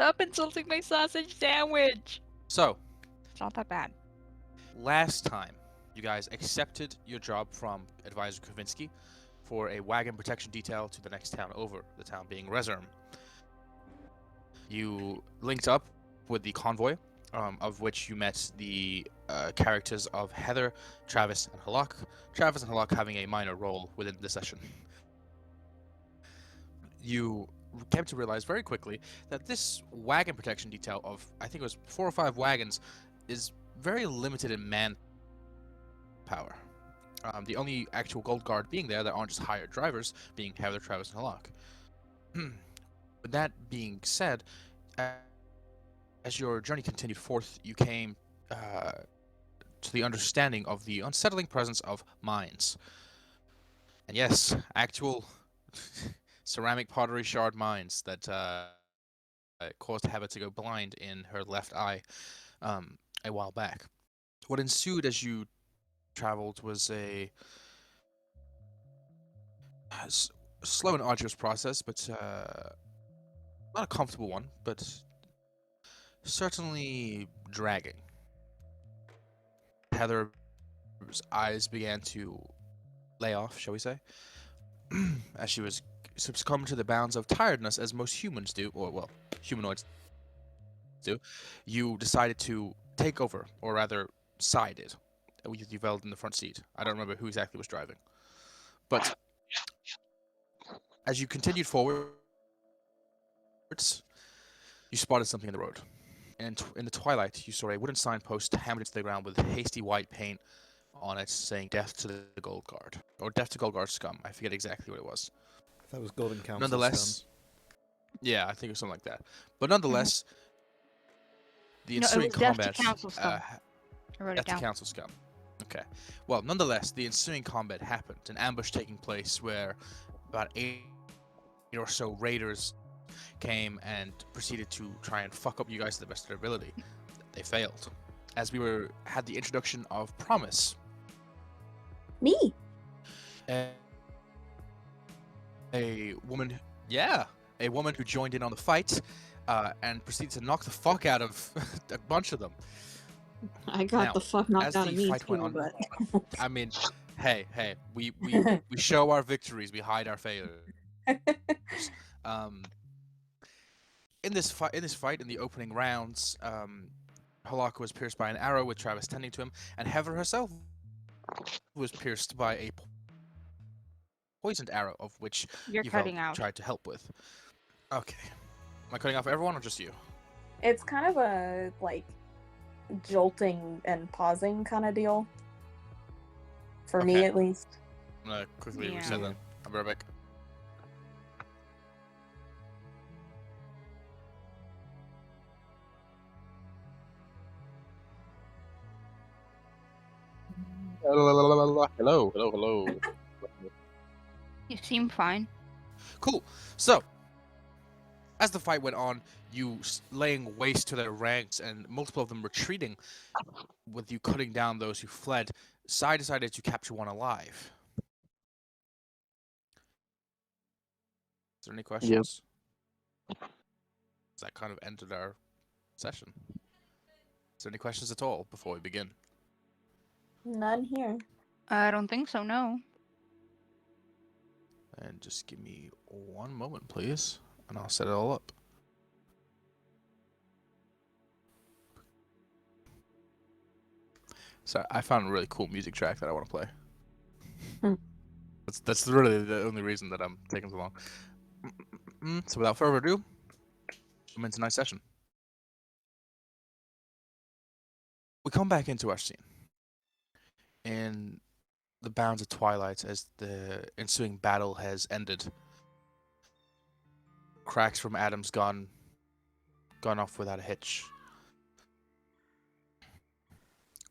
Stop insulting my sausage sandwich. So, It's not that bad. last time, you guys accepted your job from Advisor Kravinsky for a wagon protection detail to the next town over, the town being Rezerm. You linked up with the convoy, of which you met the characters of Heather, Travis, and Halak. Travis and Halak having a minor role within the session. You came to realize very quickly that this wagon protection detail of, I think it was 4 or 5 wagons, is very limited in manpower. The only actual gold guard being there that aren't just hired drivers being Heather, Travis, and Halak. With that being said, as your journey continued forth, you came to the understanding of the unsettling presence of mines. And yes, actual ceramic pottery shard mines that caused Heather to go blind in her left eye a while back. What ensued as you traveled was a slow and arduous process, but not a comfortable one, but certainly dragging. Heather's eyes began to lay off, shall we say, as she was succumbing to the bounds of tiredness, as most humans do, or, well, humanoids do. You decided to take over, or rather, sided with Yuveld in the front seat. I don't remember who exactly was driving. But as you continued forwards, you spotted something in the road. And in the twilight, you saw a wooden signpost hammered into the ground with hasty white paint on it saying "Death to the Gold Guard," or "Death to Gold Guard scum." I forget exactly what it was. That was Golden Council Nonetheless, yeah, I think it was something like that. But nonetheless, the No, it ensuing was Death to combat Council scum. I wrote it Death to down. Council scum. Okay. Well, nonetheless, the ensuing combat happened. An ambush taking place where about 8 or so raiders came and proceeded to try and fuck up you guys to the best of their ability. They failed. As we had the introduction of Promise. Me. A woman, a woman who joined in on the fight and proceeded to knock the fuck out of a bunch of them. I got Now, the fuck knocked as out the of me fight too, went on, but I mean, hey, we show our victories, we hide our failures. In this fight, in the opening rounds, Halak was pierced by an arrow with Travis tending to him, and Heather herself was pierced by a poisoned arrow, of which You're Yvel cutting out. tried to help with. Okay. Am I cutting off everyone or just you? it's kind of a like jolting and pausing kind of deal. For me, Okay. at least. I'm gonna quickly Yeah. reset them. I'll be right back. Hello. You seem fine. Cool. So, as the fight went on, you laying waste to their ranks and multiple of them retreating, with you cutting down those who fled, Sai decided to capture one alive. Is there any questions? That kind of ended our session. Is there any questions at all before we begin? None here. I don't think so, no. And just give me one moment, please, and I'll set it all up. So I found a really cool music track that I want to play. That's really the only reason that I'm taking so long. So without further ado, I'm into tonight's session. We come back into our scene. In the bounds of twilight, as the ensuing battle has ended, cracks from Adam's gun gone off without a hitch.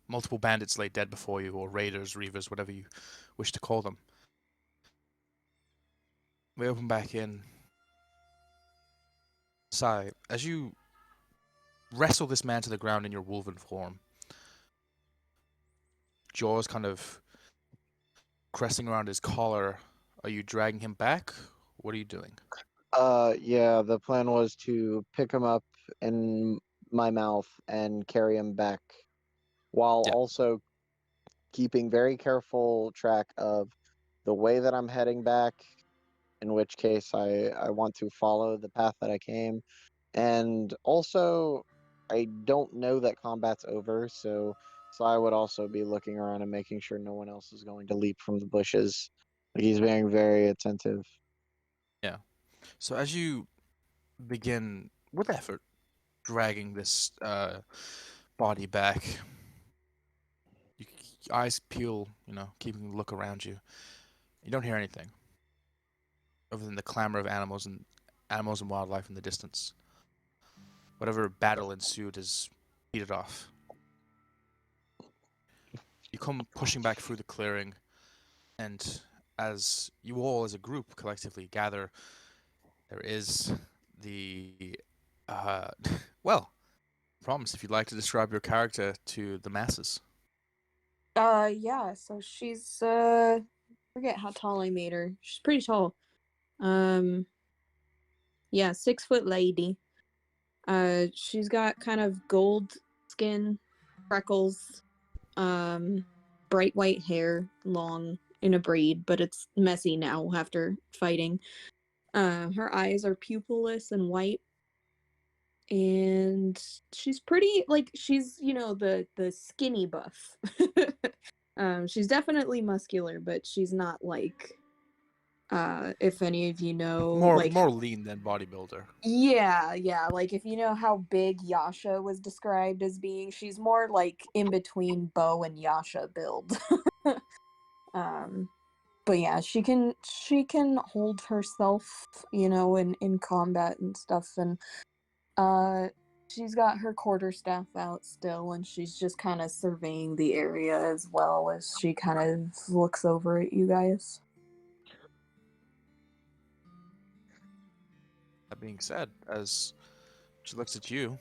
Multiple bandits lay dead before you, or raiders, reavers, whatever you wish to call them. We open back in. Sai, as you wrestle this man to the ground in your wolven form, jaws kind of cresting around his collar, are you dragging him back? What are you doing? Yeah, the plan was to pick him up in my mouth and carry him back, while Yeah. also keeping very careful track of the way that I'm heading back, in which case I want to follow the path that I came. And also, I don't know that combat's over, so I would also be looking around and making sure no one else is going to leap from the bushes. Like he's being very attentive. Yeah. So as you begin with effort dragging this body back, your eyes peel, keeping a look around you. You don't hear anything other than the clamor of animals and wildlife in the distance. Whatever battle ensued is heated off. You come pushing back through the clearing, and as you all, as a group, collectively gather, there is the well, promise if you'd like to describe your character to the masses. Yeah, so she's forget how tall I made her. She's pretty tall. Yeah, 6 foot lady. She's got kind of gold skin, freckles, bright white hair, long in a braid, but it's messy now after fighting. Her eyes are pupilless and white, and she's pretty like she's the skinny buff. She's definitely muscular, but she's not like if any of you know like More lean than bodybuilder. yeah, like if you know how big Yasha was described as being, she's more like in between Bo and Yasha build. um but yeah, she can hold herself, in combat and stuff, and uh she's got her quarterstaff out still, and she's just kind of surveying the area as well as she kind of looks over at you guys. That being said, as she looks at you,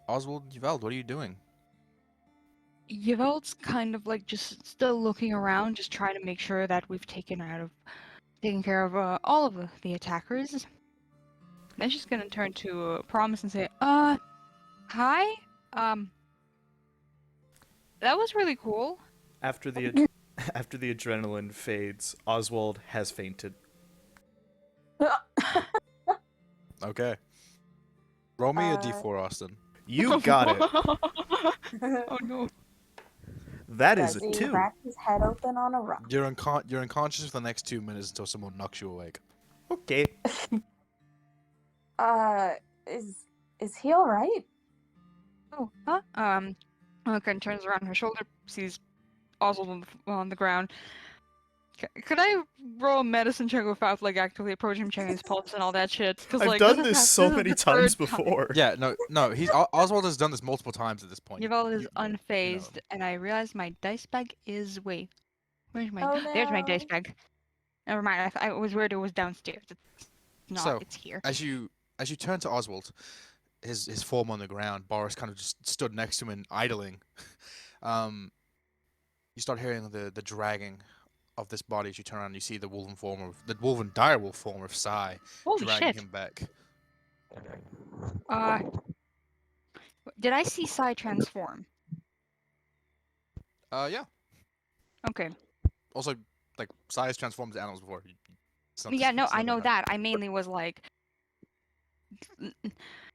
Oswald Yveld, what are you doing? Yvel's kind of like just still looking around, just trying to make sure that we've taken care of all of the attackers. Then she's gonna turn to Promise and say, hi? Um, that was really cool. After the after the adrenaline fades, Oswald has fainted. Okay. Roll me a Uh, d4, Austin. You got it. Oh no. That is Does a he 2. crack his head open on a rock? You're unconscious for the next 2 minutes until someone knocks you awake. Okay. Uh, is he all right? Oh, huh? Kind turns around her shoulder, sees Oswald on the ground. Could I roll a medicine check without like actively approaching him, checking his pulse and all that shit? Because I've like done this this so many the times third time. before. Yeah, no. Oswald has done this multiple times at this point. Yvel is You- unfazed, and I realize my dice bag is where's my Oh there's my dice no. bag. Never mind. I was worried it was downstairs. It's not. So, It's here. as you turn to Oswald, his form on the ground, Boris kind of just stood next to him and idling. You start hearing the dragging of this body as you turn around and you see the wolven direwolf form of Sai Holy dragging shit! him back. Did I see Sai transform? Yeah. Okay. Also, like Sai has transformed into animals before. Yeah, no, it's I not know hard. that. I mainly was like,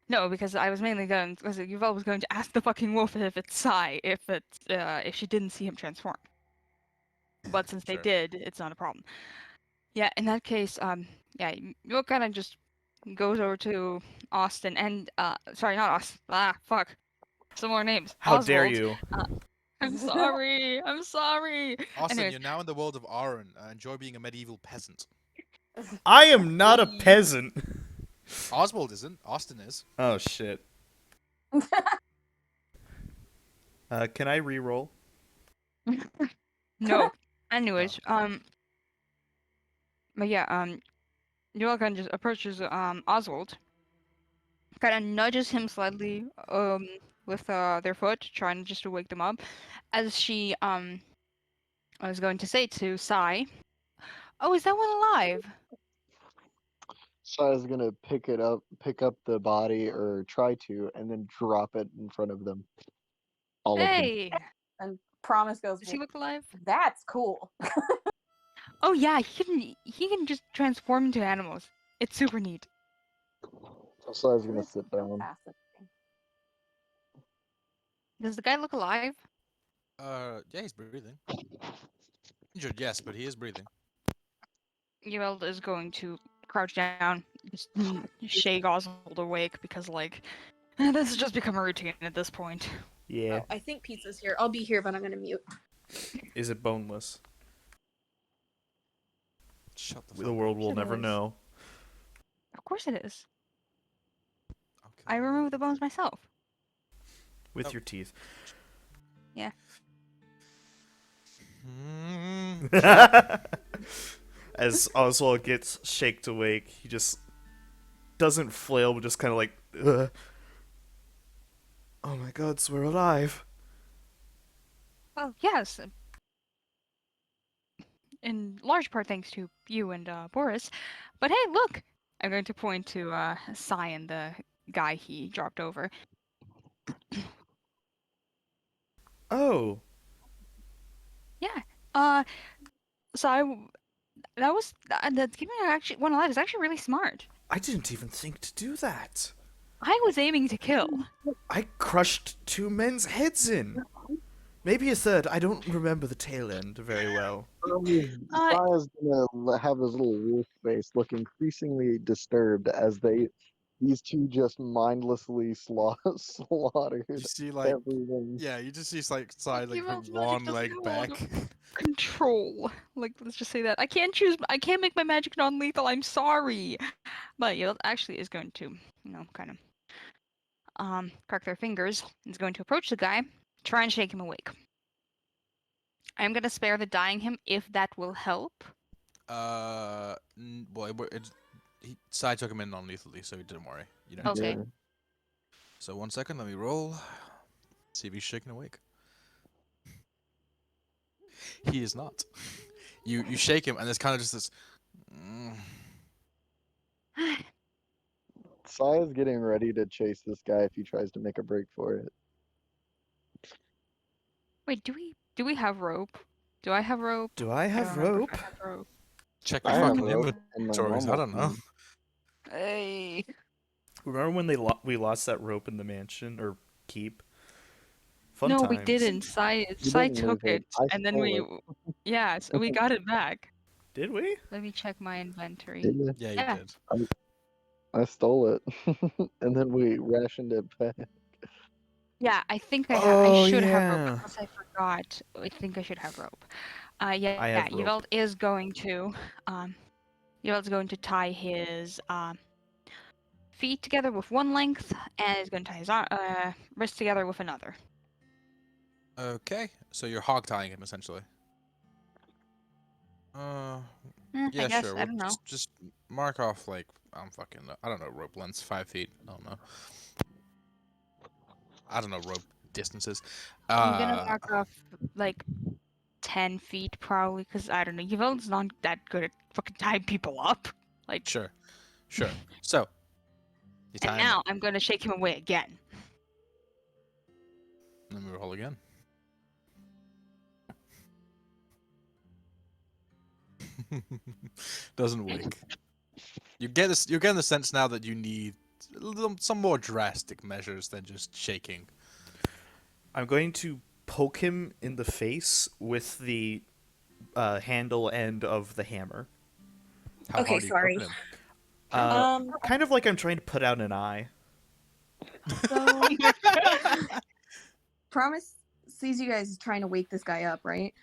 no, because I was mainly going because Yuval was going to ask the fucking wolf if it's Sai, if she didn't see him transform. But since they Sure. did, it's not a problem. Yeah, in that case, yeah, Yuval kind of just goes over to Austin and sorry, not Austin. Ah, fuck. Some more names. How Oswald. dare you? I'm sorry. I'm sorry. Austin, Anyways, you're now in the world of Aren. Enjoy being a medieval peasant. I am not a peasant. Oswald isn't. Austin is. Oh shit. Can I re-roll? no. Anyways, but yeah, Yuval kind of just approaches Oswald, kind of nudges him slightly with their foot, trying just to wake them up, as she I was going to say to Sai, "Oh, is that one alive?" So I was gonna pick up the body, or try to, and then drop it in front of them. All of them. Hey, And Promise goes, does he look alive? that's cool. Oh yeah, he can just transform into animals. It's super neat. So I was That gonna is sit so down. fascinating. Does the guy look alive? Yeah, he's breathing. Injured, yes, but he is breathing. Ewald is going to crouch down, just shake Oswald awake because like this has just become a routine at this point. Yeah. Oh, I think pizza's here. I'll be here, but I'm gonna mute. Is it boneless? Shut the The fuck world up. will It never is. know. Of course it is. Okay. I remove the bones myself. With Oh. your teeth. Yeah. As Oswald gets shaked awake, he just doesn't flail, but just kind of like, ugh. Oh my god, so we're alive. Well, yes. In large part thanks to you and Boris. But hey, look! I'm going to point to Cyan, the guy he dropped over. Oh, Yeah. So that's keeping actually one alive is actually really smart. I didn't even think to do that. I was aiming to kill. I crushed 2 men's heads in. Maybe a third. I don't remember the tail end very well. Saya's gonna have his little wolf face look increasingly disturbed as these two just mindlessly slaughtered You see, like, everyone. yeah, you just see like side like Eval's her magic one doesn't leg have a lot back. of control. Like, let's just say that. I can't make my magic non-lethal, I'm sorry. But Yield actually is going to, kind of crack their fingers. Is going to approach the guy, try and shake him awake. I'm gonna spare the dying him if that will help. Side took him in non-lethally, so didn't worry. You don't. Okay. Yeah. So 1 second, let me roll. See if he's shaking awake. He is not. You shake him, and there's kind of just this. Saya's getting ready to chase this guy if he tries to make a break for it. Wait, do we have rope? Do I have rope? Do I I don't have remember if rope? I have rope. Check I your have fucking rope in my inventories. I normal don't know. team. Hey. Remember when we lost that rope in the mansion or keep? Fun No, times. we didn't. Sai didn't took lose it. it, I and then stole yeah, so we got it back. Did we? Let me check my inventory. Didn't Yeah, you Yeah. did. I stole it, and then we rationed it back. Yeah, I think I Oh, should have rope yeah. unless I forgot. I think I should have rope. I have rope. Yveld is going to Yveld's going to tie his feet together with one length, and is going to tie his wrists together with another. Okay, so you're hog tying him essentially. Yeah, I guess sure. I don't know. Just mark off like I don't know rope lengths, 5 feet. I don't know rope distances. I'm gonna mark off like 10 feet probably, because I don't know. Yveld's not that good at fucking tying people up. Like, Sure. So you tie and him. now I'm gonna shake him away again. Let me roll again. Doesn't wake. You're getting the sense now that you need some more drastic measures than just shaking. I'm going to poke him in the face with the handle end of the hammer. How Okay, hard are you sorry. poking him? Kind of like I'm trying to put out an eye. So Promise sees you guys trying to wake this guy up, right?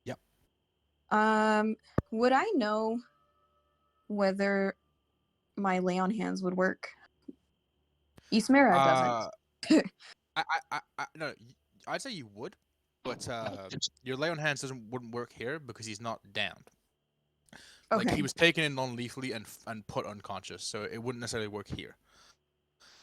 Yep. Would I know whether my lay on hands would work? Ismera doesn't. No, I'd say you would, but your lay on hands wouldn't work here because he's not downed. Like Okay. he was taken in non-lethally and put unconscious, so it wouldn't necessarily work here.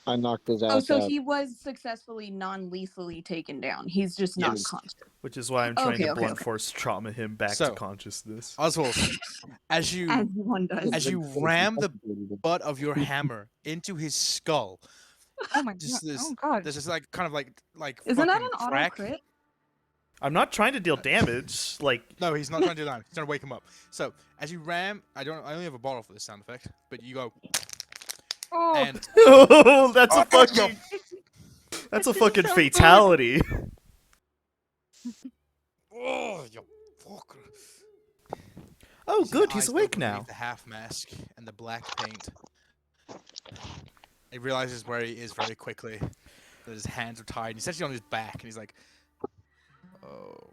I knocked his Oh, ass so out. he was successfully non-lethally taken down. He's just not Yes. conscious. Which is why I'm trying to Okay, blunt okay. force trauma him back to So- consciousness. Oswald, as As you one does. ram the butt of your hammer into his skull, Oh my just god. this, Oh god. there's this like kind of like Isn't that fucking an auto crack. crit? I'm not trying to deal damage. Like, No, he's not trying to do that. He's trying to wake him up. So as you ram, I only have a bottle for this sound effect, but you go Oh. and oh, that's a Oh, fucking, that's a fucking so fatality. oh, you fucker. Oh, You see the good, he's eyes awake open now. beneath the half mask and the black paint. He realizes where he is very quickly. That his hands are tied. He's actually on his back, and he's like, "Oh."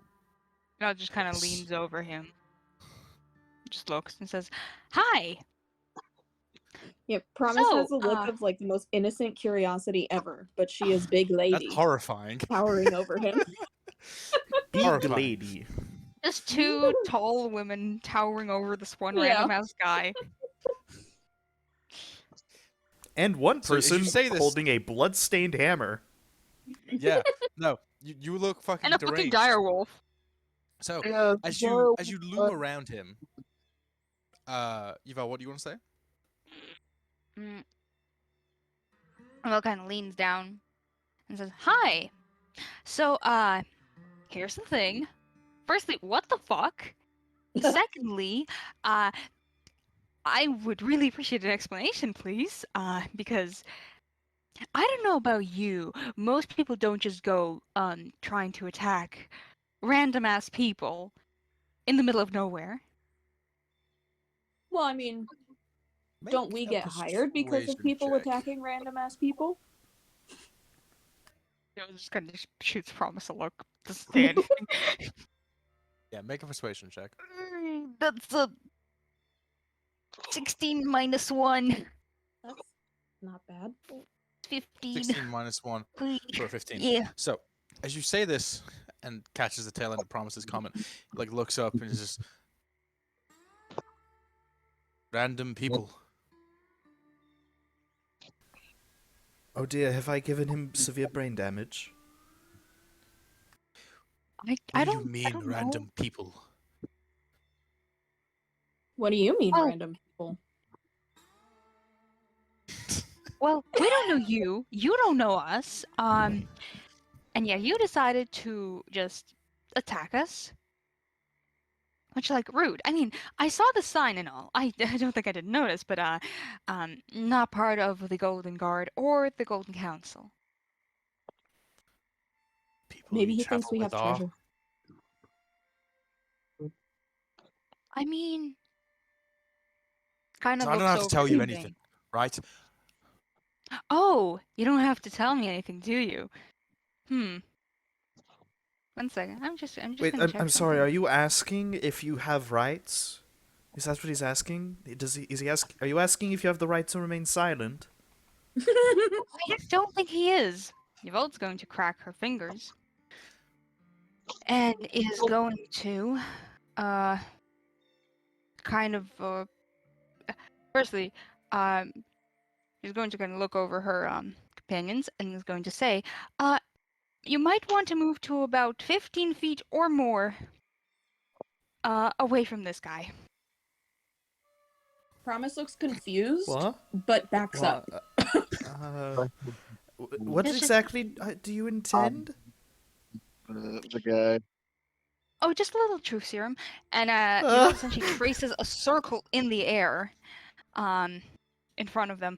Now just kind of Yes. leans over him. Just looks and says, "Hi." Yeah, Promise So, has a look of like the most innocent curiosity ever, but she is big lady That's horrifying. towering over him. Big Horrifying. lady. Just two tall women towering over this one Yeah. random ass guy. And one So as you person say this- holding a blood-stained hammer. Yeah. No, you look fucking And a deranged. fucking dire wolf. So Yeah, as so, you loom around him, Eva, what do you want to say? Mm. Well, kind of leans down and says, "Hi. So, here's the thing. Firstly, what the fuck? Secondly, I would really appreciate an explanation, please. Because I don't know about you. Most people don't just go, trying to attack random ass people in the middle of nowhere. Well, I mean, don't we Make a get hired because of persuasion people check. attacking random ass people? You know, just kind of shoots Promise a look. Doesn't say anything. Yeah, make a persuasion check. That's a 16 minus 1. That's not bad. 15. 16 minus 1 Please. for a 15. Yeah. So, as you say this and catches the tail end of Promise's comment, like looks up and is just random people. Oh dear, have I given him severe brain damage? I What do don't. you mean I don't know. random people? What do you mean, Oh. random people? Well, we don't know you. You don't know us. And yeah, you decided to just attack us. Which, like, rude. I mean, I saw the sign and all. I don't think I didn't notice, but not part of the Golden Guard or the Golden Council. People Maybe you he thinks travel we have with are- treasure. I mean, kind of. I don't looks have to over tell you you anything, saying, right? "Oh, you don't have to tell me anything, do you?" One second. I'm just Wait, gonna check I'm sorry, something. are you asking if you have rights? Is that what he's asking? Are you asking if you have the right to remain silent? I don't think he is. Yvolt's going to crack her fingers. And is going to, kind of, firstly, she's going to kind of look over her, companions and is going to say, you might want to move to about 15 feet or more, away from this guy. Promise looks confused, What? but backs up. What It's just- exactly do you intend? the guy. Oh, just a little truth serum. And, Ah. Yvolt essentially traces a circle in the air, in front of them,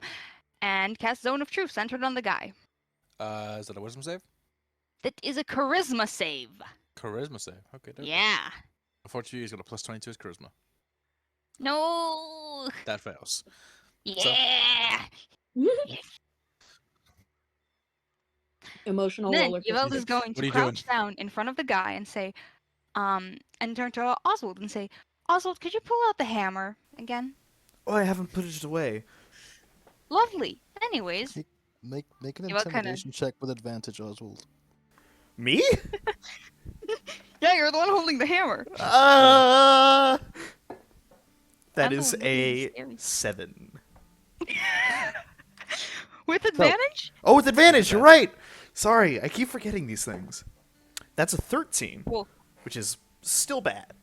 and casts Zone of Truth centered on the guy. Is that a wisdom save? That is a charisma save. Charisma save. Okay. dope. Yeah. Unfortunately, he's got a plus 22 as charisma. No. That fails. Yeah. Emotional Then roller Yvel coaster. is going What to are you crouch down in front of the guy and say, and turn to Oswald and say, Oswald, could you pull out the hammer again? Oh, I haven't put it away. Lovely. Anyways, Make an Yeah, what kinda- intimidation check with advantage, Oswald. Me? yeah, you're the one holding the hammer. That I'm the is one looking a scary. 7. With advantage? Oh, with advantage, you're right! Sorry, I keep forgetting these things. That's a 13, Well, which is still bad.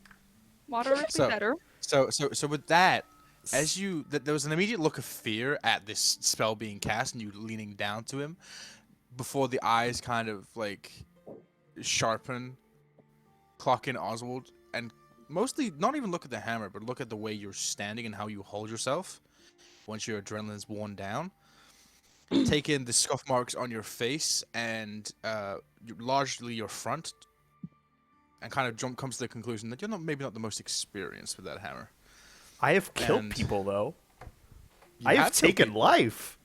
moderately So- better. So with that, as you there was an immediate look of fear at this spell being cast and you leaning down to him before the eyes kind of like sharpen, clock in Oswald, and mostly not even look at the hammer, but look at the way you're standing and how you hold yourself once your adrenaline's worn down. Take in the scuff marks on your face and largely your front, and kind of comes to the conclusion that you're maybe not the most experienced with that hammer. I have killed And people, though. You I have killed taken people. life.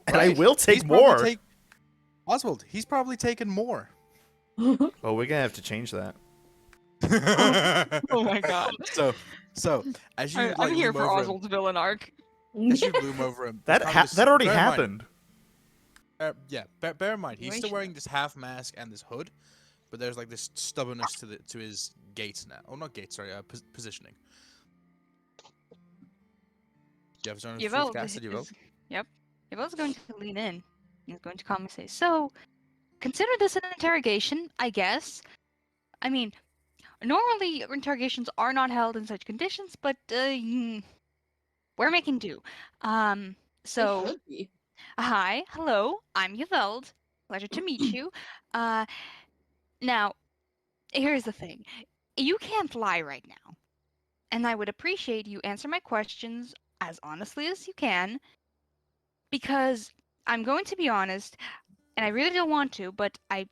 And I Right. will take He's probably more. Oswald, he's probably taken more. Oh, we're gonna have to change that. Oh my god. So as you I'm here loom for over him, Oswald's villain arc. as you loom over him, That kind of this- that already bear in mind- happened. Bear in mind, he's still Situation. wearing this half mask and this hood, but there's like this stubbornness to his gaits now. Oh, not gaits, sorry, positioning. Do you have zone of truth Yvel casted, Yvel? Yep. Yvel's going to lean in. He's going to calmly say, "So, consider this an interrogation, I guess. I mean, normally interrogations are not held in such conditions, but we're making do. So, Should be. hi, hello, I'm Yveld. Pleasure to meet you. Now, here's the thing. You can't lie right now, and I would appreciate you answer my questions as honestly as you can, because I'm going to be honest, and I really don't want to, but I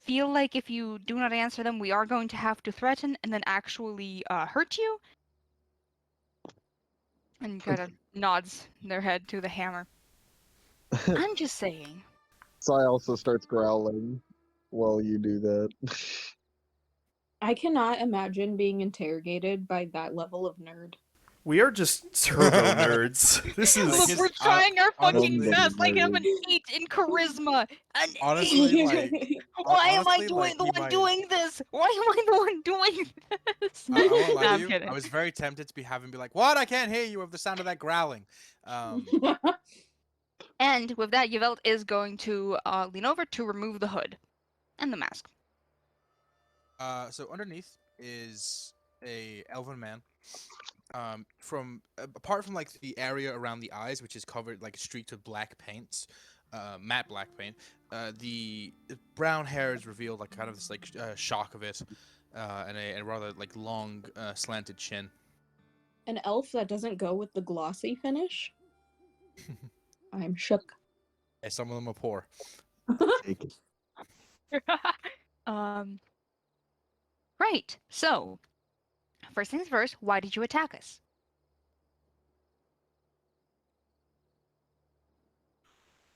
feel like if you do not answer them, we are going to have to threaten and then actually hurt you." And kind of nods their head to the hammer. I'm just saying. Sai also starts growling while you do that. I cannot imagine being interrogated by that level of nerd. We are just turbo nerds. This Like Look, is. we're trying our fucking honestly- best. I have an 8 in charisma. An Honestly, 8. like, Why am I honestly, doing like, the he one might- doing this? Why am I the one doing this? I won't lie Nah, to I'm you. kidding. I was very tempted to be like, "What? I can't hear you with the sound of that growling." And with that, Yvelt is going to lean over to remove the hood and the mask. So underneath is a elven man. From apart from like the area around the eyes, which is covered like streaked with black paints, matte black paint. The brown hair is revealed, like kind of this like shock of it, and a rather like long slanted chin. An elf that doesn't go with the glossy finish? I'm shook. Yeah, some of them are poor. Take it. Right. So, first things first, why did you attack us?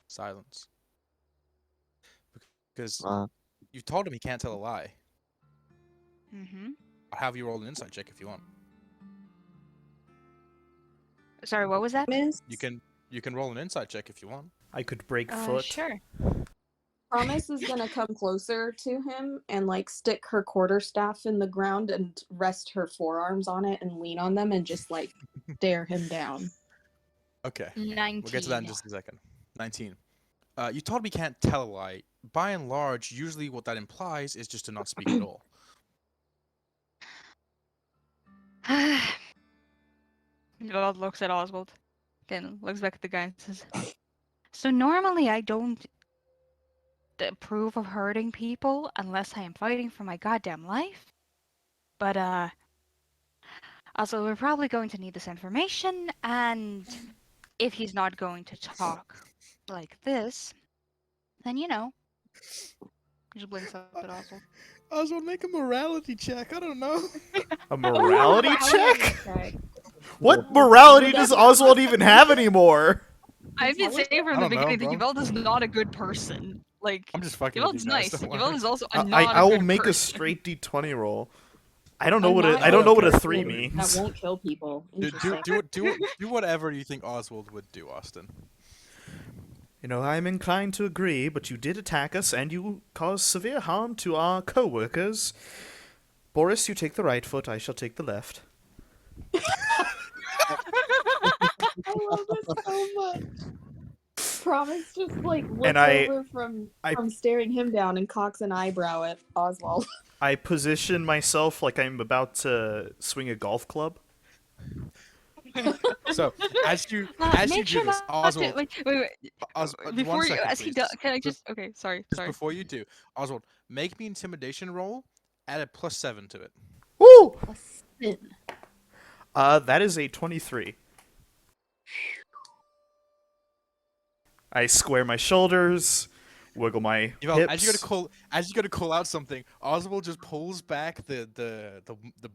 Silence. Because Uh, you told him he can't tell a lie. Mm-hmm. I'll have you roll an insight check if you want. Sorry, what was that? Miss, You can roll an insight check if you want. I could break foot. Sure. Promise is gonna come closer to him and like stick her quarterstaff in the ground and rest her forearms on it and lean on them and just like stare him down. Okay. 19. We'll get to that in just a second. 19. You told me you can't tell a lie. By and large, usually what that implies is just to not speak at all. Yvonne looks at Oswald, then looks back at the guy and says, "So normally I don't approve of hurting people unless I am fighting for my goddamn life. But also we're probably going to need this information, and if he's not going to talk like this, then just blinks up at Oswald." Oswald, make a morality check. I don't know. A morality check? Okay. What morality does Oswald even have anymore? I've been saying from I the don't know, beginning that bro. Yvonne is not a good person. Like, I'm just fucking with Yvonne's you guys. nice. Don't worry. Yvonne is also I not I a will good make a person. straight d20 roll. I don't know I'm what a not I don't know what a okay. 3 That means. won't kill people. Interesting. Do whatever you think Oswald would do, Austin. You know, I'm inclined to agree, but you did attack us and you caused severe harm to our co-workers. Boris, you take the right foot, I shall take the left. I love this so much. Promise just like looks And I- over from I- staring him down and cocks an eyebrow at Oswald. I position myself like I'm about to swing a golf club. So as you Make do sure this, not to, Oswald, wait. one Before you, second, as he please. does, can I Just- just? Okay, sorry. before you do, Oswald, make me intimidation roll. Add a +7 to it. Woo! A sin. That is a 23. I square my shoulders, wiggle my You know, hips. as you go to call out something, Oswald just pulls back the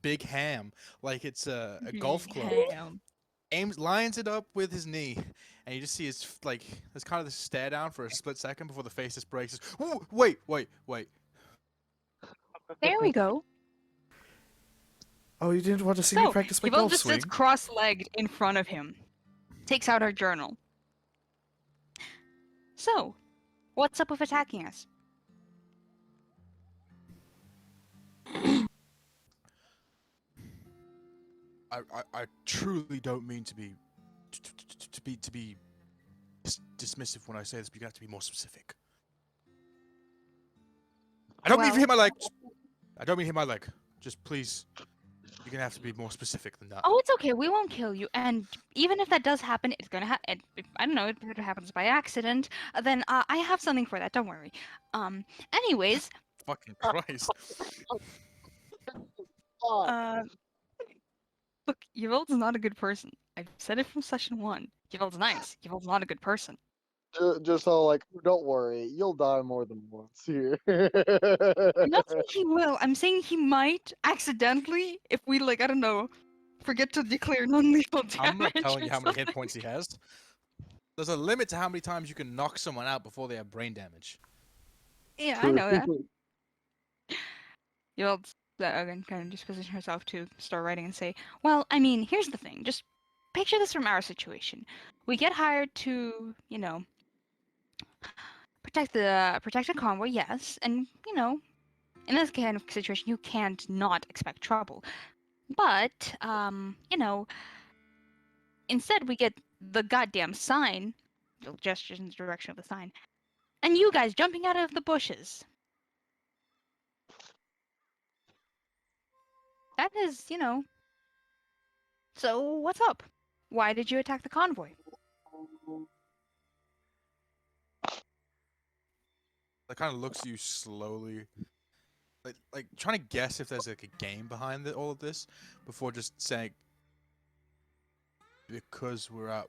big ham like it's a golf club. Damn. Lines it up with his knee, and you just see his there's kind of this stare down for a split second before the face just breaks. Ooh, wait. There we go. Oh, you didn't want to see me So, practice my Yvonne golf just swing? sits cross-legged in front of him, takes out her journal. So, what's up with attacking us? I truly don't mean to be dismissive when I say this, but you have to be more specific. I don't mean to Well- hit my leg. I don't mean to hit my leg. Just please, you're gonna have to be more specific than that. Oh, it's okay. We won't kill you. And even if that does happen, it's gonna happen. I don't know. If it happens by accident, then I have something for that. Don't worry. Anyways, Fucking Christ. uh, look, Yvel's not a good person. I've said it from session 1. Yvel's nice. Yvel's not a good person. Just all like, don't worry, you'll die more than once here. I'm not saying he will. I'm saying he might accidentally if we I don't know, forget to declare non-lethal damage. I'm not telling you or how many hit something. points he has. There's a limit to how many times you can knock someone out before they have brain damage. Yeah, I know that. You'll again kind of just position herself to start writing and say, well, I mean, here's the thing. Just picture this from our situation. We get hired to, protect the convoy, yes, and in this kind of situation, you can't not expect trouble. But instead we get the goddamn sign, little gestures in the direction of the sign, and you guys jumping out of the bushes. That is, so what's up? Why did you attack the convoy? That kind of looks at you slowly, like trying to guess if there's like a game behind all of this before just saying, because we're at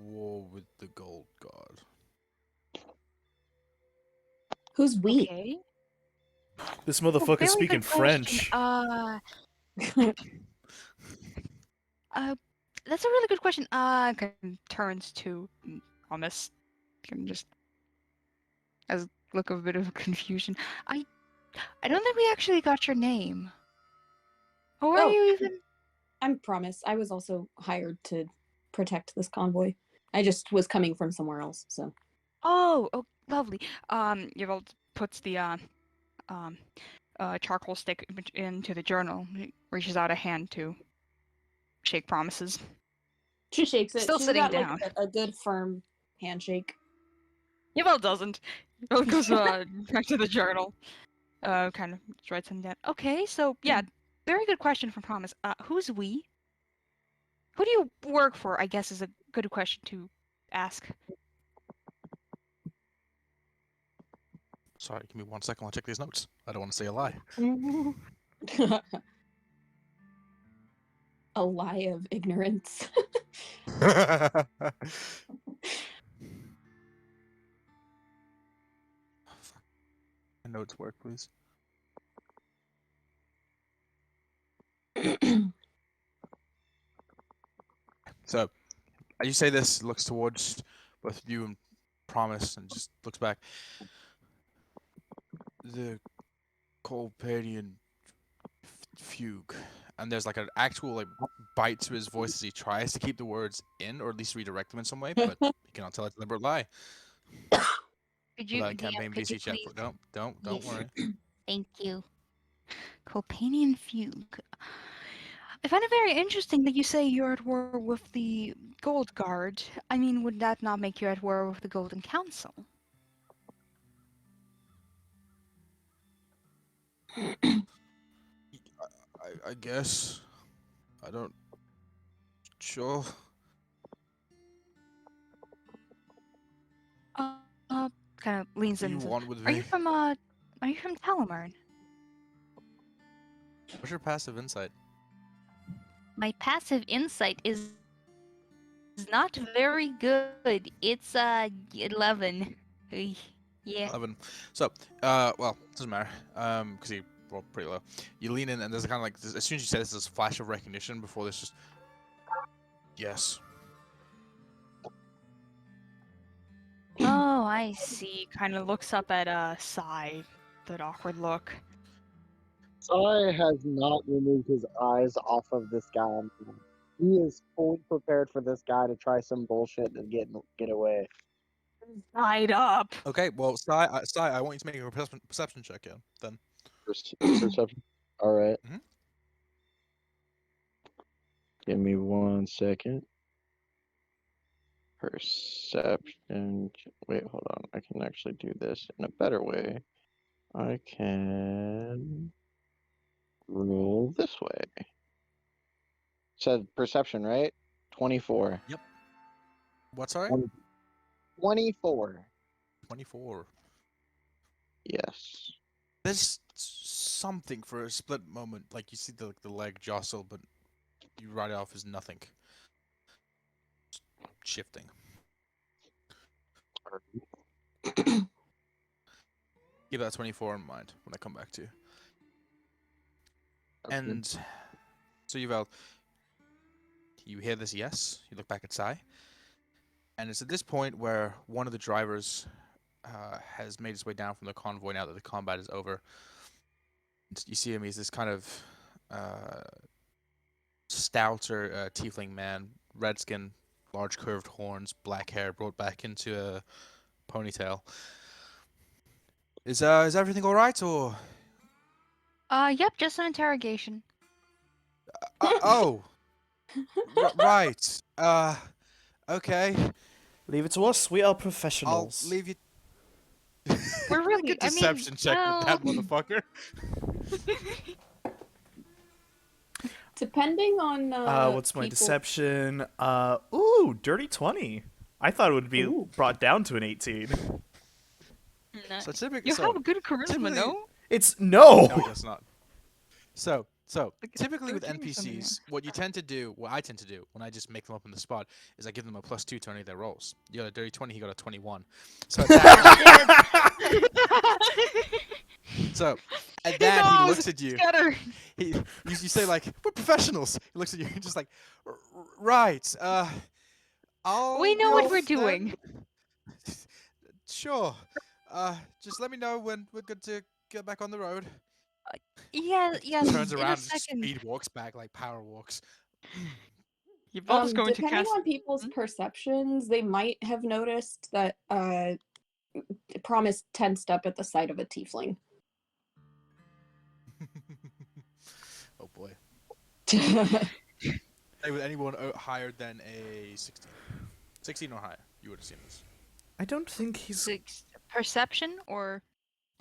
war with the Gold Guard. Who's we? Okay. This Oh, motherfucker's very speaking good question. French. That's a really good question. Kind of turns to Promise, kind of just as look of a bit of confusion. I don't think we actually got your name. Who are Oh. you even? I'm Promise. I was also hired to protect this convoy. I just was coming from somewhere else, so. Oh, lovely. Yvonne puts the charcoal stick into the journal. He reaches out a hand to shake Promises. She shakes it. Still She's sitting got, down. a good firm handshake. Yvonne doesn't. Yvonne goes back to the journal. Kind of writes something down. Okay, so yeah, very good question from Promise. Who's we? Who do you work for? I guess is a good question to ask. Sorry, give me 1 second. I'll check these notes. I don't want to say a lie. A lie of ignorance. My notes work, please. So, as you say this, looks towards both you and Promise, and just looks back. The Colpadian fugue, and there's like an actual bite to his voice as he tries to keep the words in, or at least redirect them in some way, but he cannot tell it's a deliberate lie. Could you, Without a DM, campaign could you VC chat. please- Don't Yes. worry. Thank you. Colpanian fugue. I find it very interesting that you say you're at war with the Gold Guard. I mean, would that not make you at war with the Golden Council? I guess. I don't. Sure. Kind of leans What do in. you And says, want with Are me? you from Are you from Talamarn? What's your passive insight? My passive insight is not very good. It's 11. Yeah. 11. So, well, doesn't matter. Because you rolled pretty low. You lean in, and there's kind of like, as soon as you say this, there's a flash of recognition before this just. Yes. Oh, I see. Kind of looks up at Sai. That awkward look. Sai has not removed his eyes off of this guy. He is fully prepared for this guy to try some bullshit and get away. Tied up. Okay, well, Sai, I want you to make a perception check, yeah, then. Perception. All right. Mhm. Give me 1 second. Perception. Wait, hold on. I can actually do this in a better way. I can roll this way. Said perception, right? 24. What, sorry? 24. 24. Yes. There's something for a split moment, like you see the leg jostle, but you write it off as nothing. Shifting. Keep that 24 in mind when I come back to you. Okay. And so you hear this yes, you look back at Sai, and it's at this point where one of the drivers has made his way down from the convoy now that the combat is over. You see him, he's this kind of stouter tiefling man, red skin, large curved horns, black hair brought back into a ponytail. Is everything all right, or? Yep, just an interrogation. Oh, right. Okay. Leave it to us. We are I'll professionals. leave you. We're really. Make a deception check with that motherfucker. Depending on What's my people- deception? Ooh, dirty 20. I thought it would be Ooh. brought down to an 18. No. So typically, You have a good charisma, typically- no? It's no. No, he does not. So Like, typically with they're doing something NPCs, what I tend to do when I just make them up on the spot, is I give them a +2 to any of their rolls. You got a dirty 20, he got a 21. So at that, so at that he looks at you. Scatter. You say like, we're professionals. He looks at you and just like, right. I'll We know be what off we're then." doing. Sure. Just let me know when we're good to get back on the road. Yeah, yes. Turns in around a and just second. speed walks back like power walks. Your boss going to depending cast. on people's Hmm? perceptions, they might have noticed that Promise tensed up at the sight of a tiefling. Oh boy. Say with anyone higher than a 16. 16 or higher, you would have seen this. I don't think he's. Perception or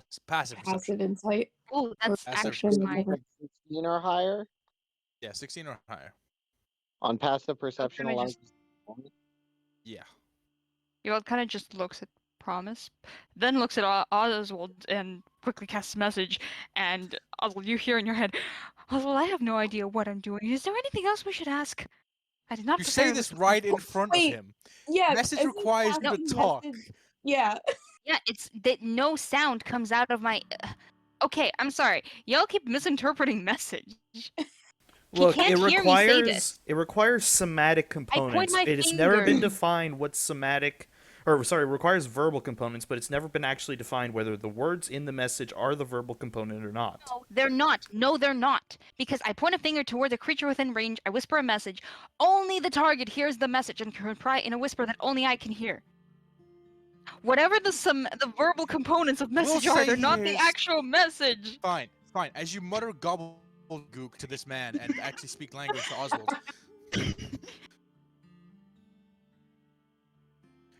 It's passive perception. Passive insight. oh, that's Passive actually perception, fine. whatever. 16 or higher Yeah, 16 or higher. on passive perception let me allows. Yeah. Yoel kind of just looks at Promise, then looks at Oswald and quickly casts a message. And Oswald, you hear in your head, Oswald, I have no idea what I'm doing. Is there anything else we should ask? I did not. You prepare say this with- right in front Wait, of him. Yeah. Message as he requires you passed to the talk. message- Yeah. Yeah, it's that no sound comes out of my. Okay, I'm sorry. Y'all keep misinterpreting message. Look, can't it hear me say requires this. somatic components. my It has never been finger. defined what somatic, or sorry, it requires verbal components, but it's never been actually defined whether the words in the message are the verbal component or not. No, they're not. No, they're not. Because I point a finger toward the creature within range, I whisper a message. Only the target hears the message and can reply in a whisper that only I can hear. Whatever the verbal components of message are, say they're not he the hears- actual message. Fine. As you mutter gobble gook to this man and actually speak language to Oswald.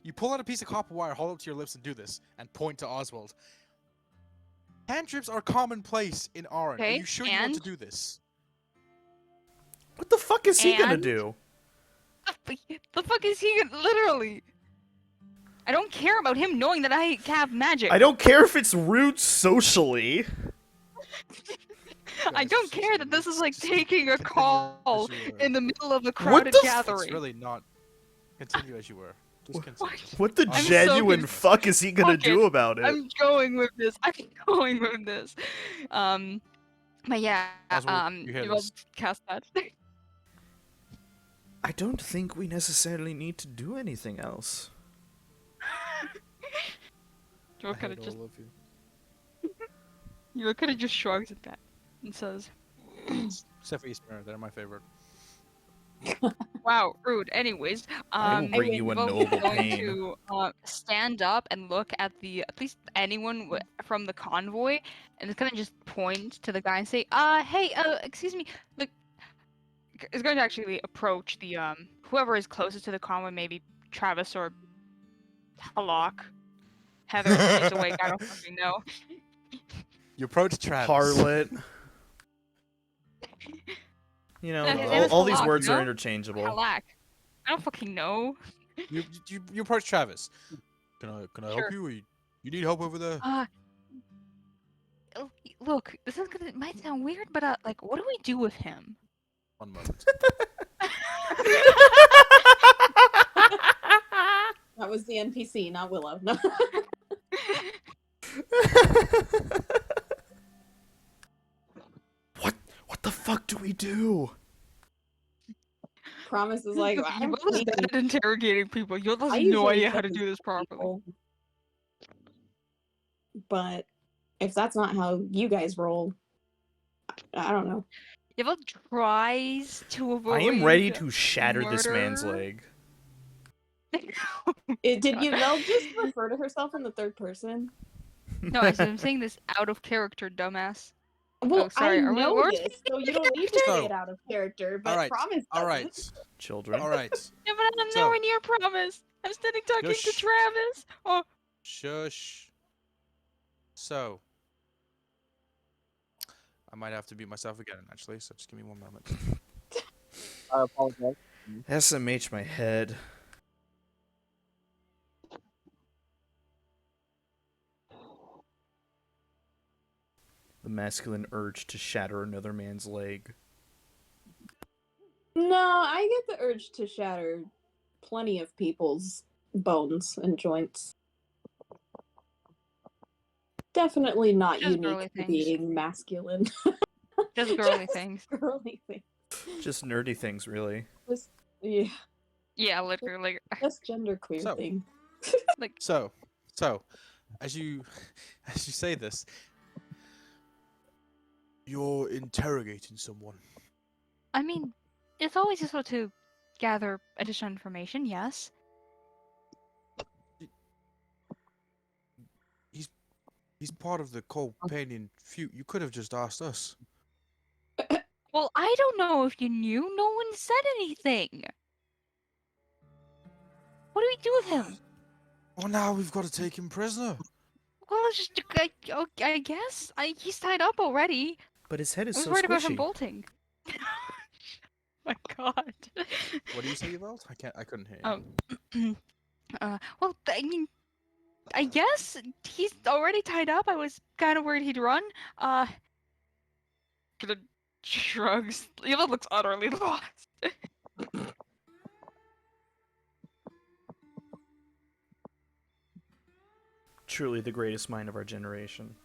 You pull out a piece of copper wire, hold it to your lips, and do this, and point to Oswald. Cantrips are commonplace in Aren. Are Okay, you sure you want to do this? What the fuck is he gonna And- do? The fuck is he literally? I don't care about him knowing that I have magic. I don't care if it's rude socially. I don't care that this is like taking a Continue call as you were. in the middle of a What crowded the gathering. It's really not. Continue as you were. Just continue. What the I'm so genuine confused. fuck is he gonna Okay, do about it? I'm going with this. I'm going with this. But yeah, Oswald, you hear you all this. cast that. I don't think we necessarily need to do anything else. Joel I kind hate of just all of you. shrugs at that and says, Except for Eastern, they're my favorite. "Wow, rude." Anyways, I will bring you a Vogue is noble going pain. to stand up and look at at least anyone from the convoy, and it's gonna just point to the guy and say, hey, excuse me." Look, is going to actually approach the whoever is closest to the convoy, maybe Travis or Halak. Heather, if she's awake, I don't fucking know. You approach Travis. Harlot. You know, His name is all these Halak, words are no? interchangeable. Halak. I don't fucking know. You approach Travis. Can I Sure. help you? You need help over there? Look, this is gonna might sound weird, but like, what do we do with him? One moment. That was the NPC, not Willow. No. What the fuck do we do? Promise is like, I You're both bad at interrogating people. You have no usually idea how to listen do this to properly. people. But if that's not how you guys roll, I don't know. Yavel tries to avoid. I am ready to shatter this man's murder. leg. Did God. Yvel just refer to herself in the third person? No, I'm saying this out of character, dumbass. Well, sorry, I are we know words this, so you don't need to So- say it out of character, but Alright, Promise doesn't. Alright. Children. Alright. Yeah, but I'm So- nowhere near promise. I'm standing talking to Shush. Travis. Oh, Shush. So. I might have to beat myself again, actually, so just give me one moment. I apologize. SMH my head. The masculine urge to shatter another man's leg. No, I get the urge to shatter plenty of people's bones and joints. Definitely not Just girly unique to things. being masculine. just girly Just things. girly things. Just nerdy things, really. Just, yeah, Yeah, literally. just genderqueer So- thing. So, as you say this, you're interrogating someone. I mean, it's always useful to gather additional information. Yes. He's part of the companion feud. You could have just asked us. Well, I don't know if you knew. No one said anything. What do we do with him? Well, now we've got to take him prisoner. Well, it's just I guess he's tied up already. But his head I is was so worried about him squishy. bolting. My God. What do you say, Yvelt? I couldn't hear you. Well, I mean, I guess he's already tied up. I was kind of worried he'd run. Kind of shrugs. Eva looks utterly lost. Truly the greatest mind of our generation.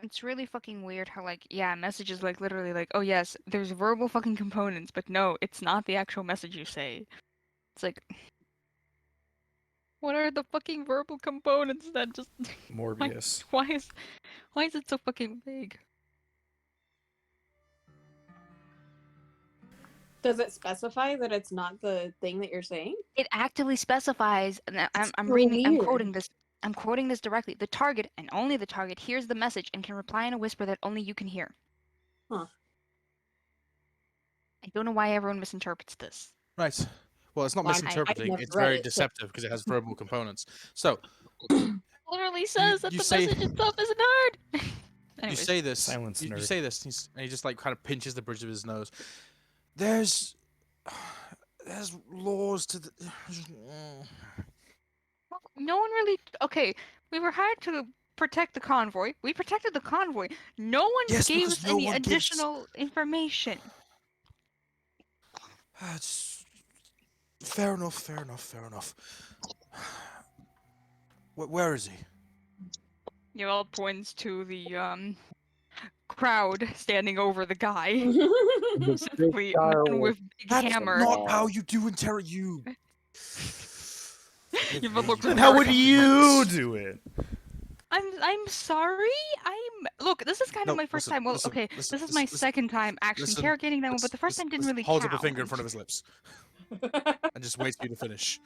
It's really fucking weird how, like, yeah, messages, like, literally, like, oh yes, there's verbal fucking components, but no, it's not the actual message you say. It's like, what are the fucking verbal components that just, Morbius. why is it so fucking vague? Does it specify that it's not the thing that you're saying? It actively specifies, and That's I'm so reading, I'm weird. quoting this. I'm quoting this directly. The target, and only the target, hears the message and can reply in a whisper that only you can hear. Huh. I don't know why everyone misinterprets this. Right. Well, it's not Well, I've misinterpreting. never It's read very it, so- deceptive because it has verbal components. So Literally says that you the say- message itself is a nerd. you Anyways, say this. Silence, You nerd. say this, and he just like kind of pinches the bridge of his nose. There's laws to the. no one really. Okay, we were hired to protect the convoy. We protected the convoy. No one Yes, gave because us no any one gives- additional information. It's fair enough. Fair enough. Fair enough. Where is he? Yoel points to the crowd standing over the guy. Specifically, a man with big That's hammer. not how you do interrogate you. Yoel looks Then very how would confused. you do it? I'm sorry. Look. This is kind of No, my first listen, time. Well, listen, okay, listen, this is my listen, second time actually listen, interrogating them, but the first time didn't really holds count. up a finger in front of his lips and just waits for you to finish.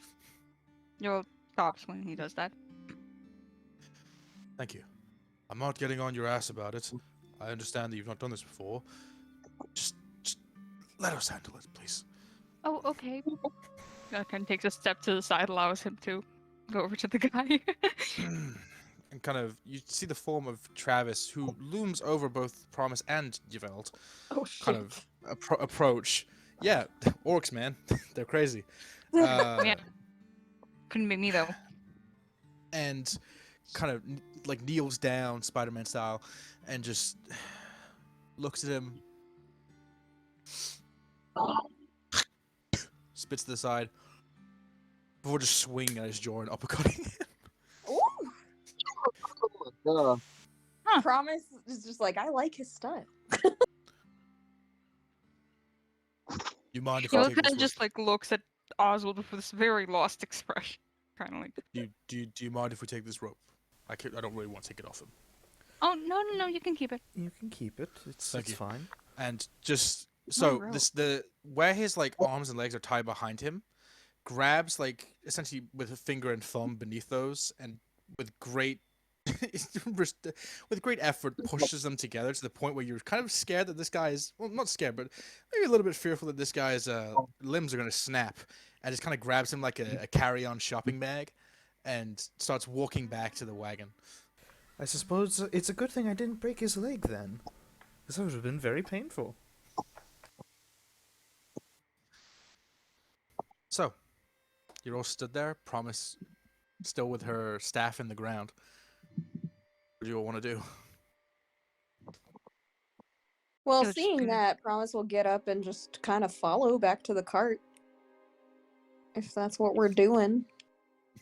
Yoel stops when he does that. Thank you. I'm not getting on your ass about it. I understand that you've not done this before. Just let us handle it, please. Oh, okay. That kind of takes a step to the side, allows him to go over to the guy. And kind of, you see the form of Travis, who looms over both Promise and Yveld, Oh shit. kind of approach. Yeah, orcs, man. They're crazy. Yeah. Couldn't be me though. And kind of like kneels down Spider-Man style and just looks at him, spits to the side before just swinging at his jaw and uppercutting him. Ooh, Uh, Promise is just like, I like his style. You mind if I Yoel take kind this of just like looks at Oswald with this very lost expression, kind of like, do you mind if we take this rope? I don't really want to take it off him. oh no, you can keep it. You can keep it. It's Thank you. fine. And just so rope. where his like arms and legs are tied behind him, grabs like essentially with a finger and thumb beneath those, and with great with great effort pushes them together to the point where you're kind of scared that this guy is, well, not scared, but maybe a little bit fearful that this guy's limbs are going to snap, and just kind of grabs him like a carry-on shopping bag and starts walking back to the wagon. I suppose it's a good thing I didn't break his leg then. This would have been very painful. So, you're all stood there, Promise still with her staff in the ground. What do you all want to do? Well, It was seeing gonna- that, Promise will get up and just kind of follow back to the cart. If that's what we're doing.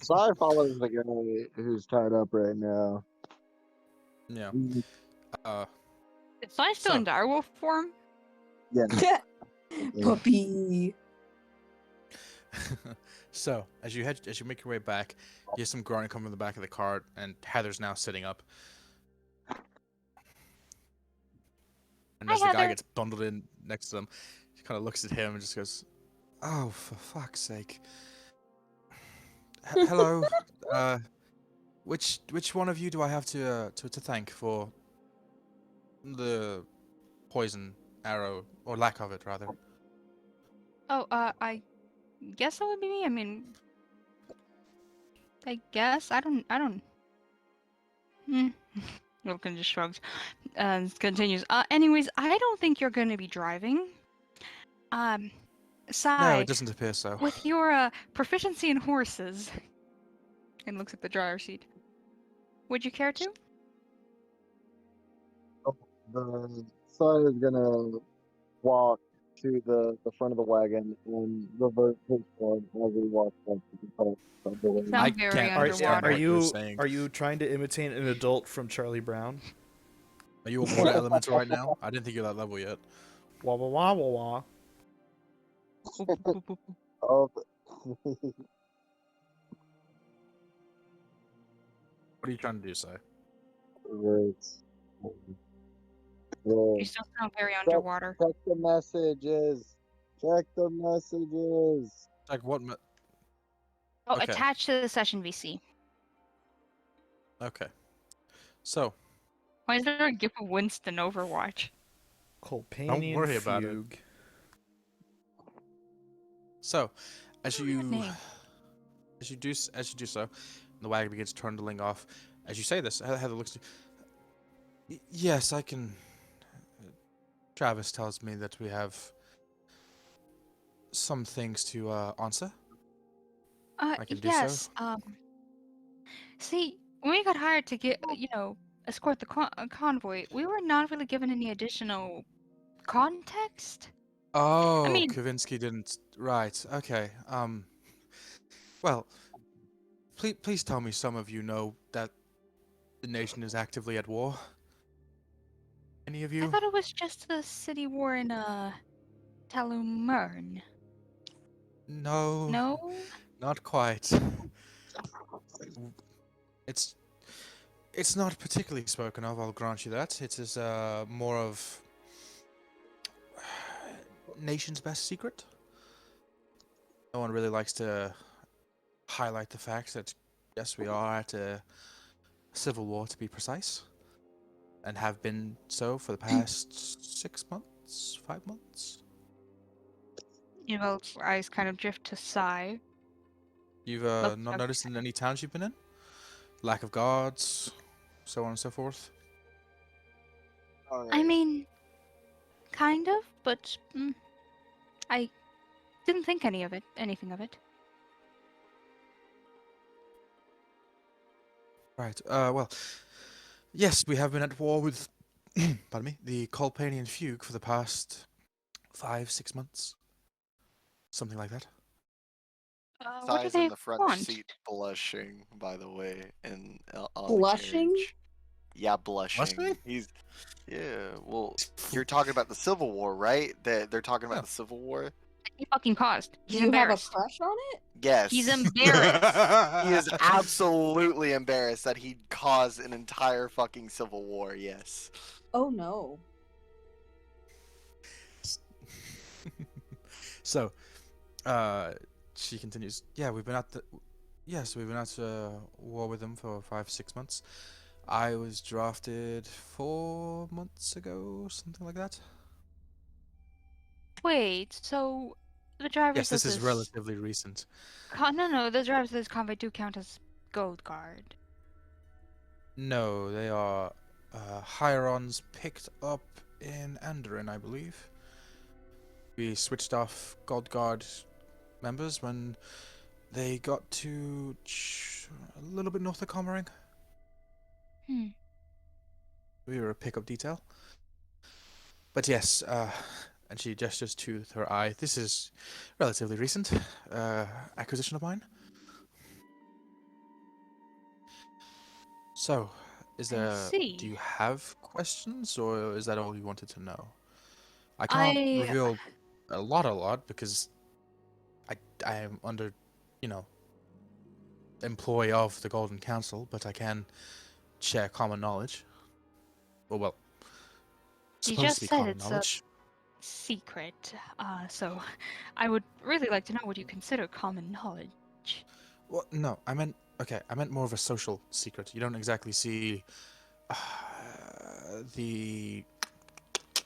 Sai follows the guy who's tied up right now. Yeah. Mm, Is Sai still in So- direwolf form? Yeah. Puppy. So, as you make your way back, you hear some grunting coming from the back of the cart, and Heather's now sitting up. And Hi, as the guy Heather. gets bundled in next to them, she kind of looks at him and just goes, "Oh, for fuck's sake! Hello, which one of you do I have to thank for the poison arrow, or lack of it, rather?" Oh, I guess that would be me. I mean, I guess I don't. Wilkin just shrugs and continues. Anyways, I don't think you're gonna be driving. No, Sai, it doesn't appear so. with your proficiency in horses, and looks at the driver's seat. Would you care to? The Sai is gonna walk to the front of the wagon and reverse his form as he walks up to the cart. Sounds I very can't Are, understand underwater. are what you're you saying. are you trying to imitate an adult from Charlie Brown? Are you a water elemental right now? I didn't think you're that level yet. Wah wah wah wah wah. Oh, What are you trying to do, Si? right. You The still sound very underwater. text the message is Check the messages. Like what? Oh, Okay. attached to the session VC. Okay. So, Why is there a GIF of Winston Overwatch? Colpanian worry about it. Fugue. so, as Good you name. as you do so, the wagon begins trundling off. As you say this, Heather looks. Yes, I can. Travis tells me that we have some things to answer. I can do so. Yes. See, when we got hired to get, escort the convoy, we were not really given any additional context. Oh, mean- Kavinsky didn't. Right. Okay. Well, please tell me some of you know that the nation is actively at war. Any of I you? thought it was just the city war in Talumern. No. No. Not quite. It's not particularly spoken of, I'll grant you that. It is more of nation's best secret. No one really likes to highlight the fact that yes, we are at a civil war to be precise, and have been so for the past 6 months, 5 months. Evel's eyes kind of drift to sigh. You've Look, not okay. noticed in any towns you've been in? Lack of guards, so on and so forth. I mean, kind of, but I didn't think anything of it. Right. Well, yes, we have been at war with, pardon me, the Colpanian Fugue for the past 5, 6 months, something like that. What do Sighs they in the front want? seat, blushing. By the way, and on Blushing? the carriage. Yeah, blushing. Blushing? Yeah. Well, you're talking about the Civil War, right? They're talking about Yeah. the Civil War. He fucking paused. Do He's you have a embarrassed. crush on it? Yes. He's embarrassed. He is absolutely embarrassed that he caused an entire fucking Civil War. Yes. Oh no. So, she continues. Yeah, we've been at war with them for 5, 6 months. I was drafted 4 months ago, something like that. Wait, so the drivers Yes, this of is relatively recent. No, the drivers of this convoy do count as Gold Guard. No, they are Hierons picked up in Aren, I believe. We switched off Gold Guard members when they got to a little bit north of Comering. We were a pickup detail. But yes, and she gestures to her eye. This is relatively recent acquisition of mine. So, see. do you have questions, or is that all you wanted to know? I I- can't reveal a lot because I am under, employee of the Golden Council, but I can share common knowledge. Well, You supposed just to be said common it's a knowledge. secret, so I would really like to know what you consider common knowledge. Well, no, I meant more of a social secret. You don't exactly see the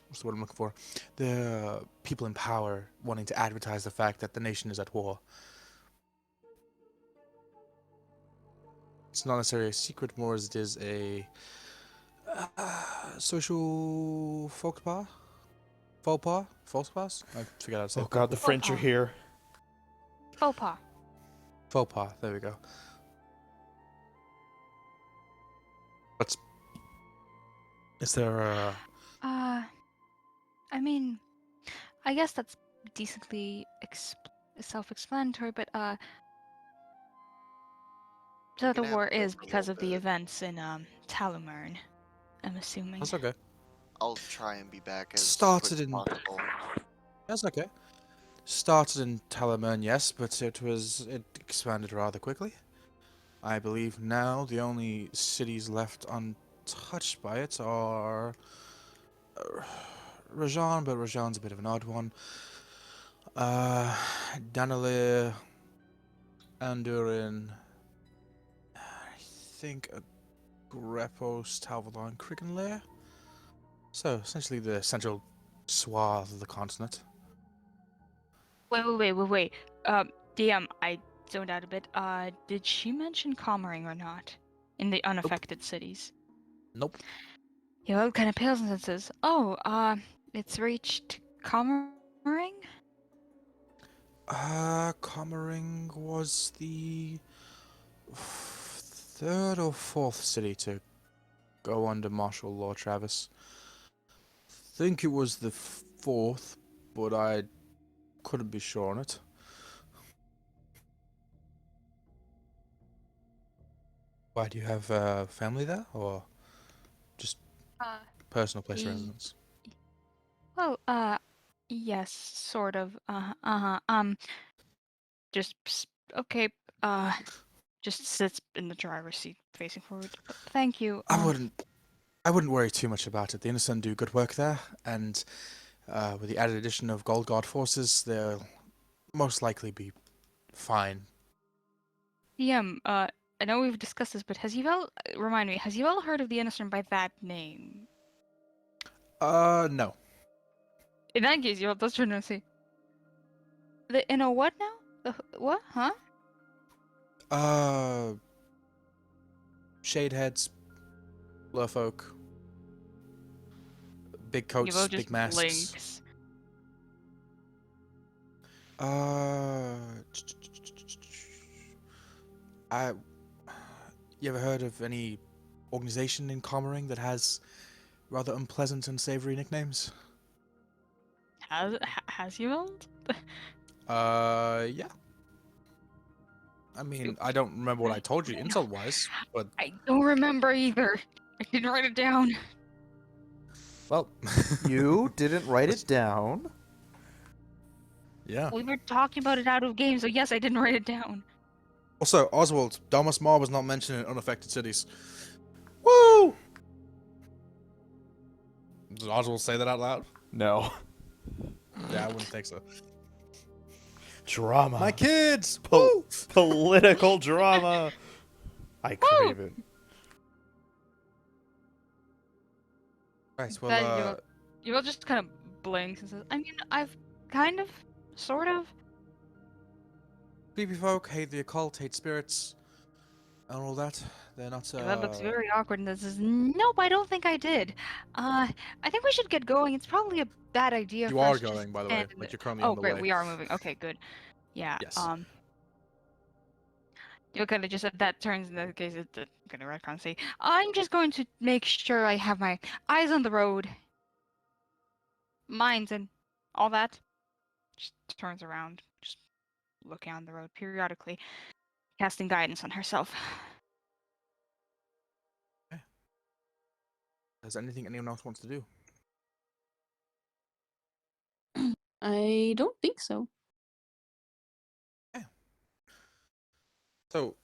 what's the word I'm looking for? The people in power wanting to advertise the fact that the nation is at war. It's not necessarily a secret, more as it is a social faux pas. Faux pas. I forgot how to say. Oh god, the French are pas. here. Faux pas. Faux pas. There we go. Is there a... I mean, I guess that's decently self-explanatory, but so the gonna have war to wait is for a because little of the bit. events in Talumern, I'm assuming. That's okay. I'll try and be back as Started quick as in- possible. That's okay. Started in Talumern, yes, but it expanded rather quickly. I believe now the only cities left untouched by it are Rajan, but Rajan's a bit of an odd one. Danalir, Andurin, I think a Grepos, Talvalon, Criganlair. So essentially the central swath of the continent. Wait. DM, I zoned out a bit. Did she mention Comering or not? In the unaffected cities? Nope. Yoel kind of pales and says, "Oh, it's reached Comering." Comering was the third or fourth city to go under martial law, Travis. Think it was the fourth, but I couldn't be sure on it. Why, do you have family there, or just Uh, personal place of ye- residence? Well, yes, sort of. Okay. Just sits in the driver's seat, facing forward. But thank you. I wouldn't worry too much about it. The Innocent do good work there, and with the added addition of Gold Guard forces, they'll most likely be fine. DM, I know we've discussed this, but remind me, has Yvel heard of the Innocent by that name? No. In that case, Yvel does turn and say, in a what now? What? Huh? Shadeheads, Blurfolk, big coats, Yvel just big masks. blinks. You ever heard of any organization in Comering that has rather unpleasant and savory nicknames? Has Yvel? Yeah. I mean, I don't remember what I told you insult-wise, but I don't remember either. I didn't write it down. well, You didn't write it down? yeah. We were talking about it out of game, so yes, I didn't write it down. Also, Oswald, Domus Mar was not mentioned in unaffected cities. Woo! Did Oswald say that out loud? No. Yeah, I wouldn't think so. Drama. My kids! Po- Woo! Political drama. I crave it. Right, well, Then Yvel just kind of blinks and says, I mean, I've kind of, sort of. creepy folk hate the occult, hate spirits, and all that. They're not, Yvel looks very awkward and says, nope, I don't think I did. I think we should get going. It's probably a bad idea You for are us just going, by the stand way. in Like, the- you're currently Oh, on the great, way. we are moving. Okay, good. Yeah, Yes. You kind of just said that turns in that case, it's gonna retcon say, I'm just going to make sure I have my eyes on the road, minds and all that. Just turns around, just looking on the road periodically, casting guidance on herself. Is there anything anyone else wants to do? I don't think so. So,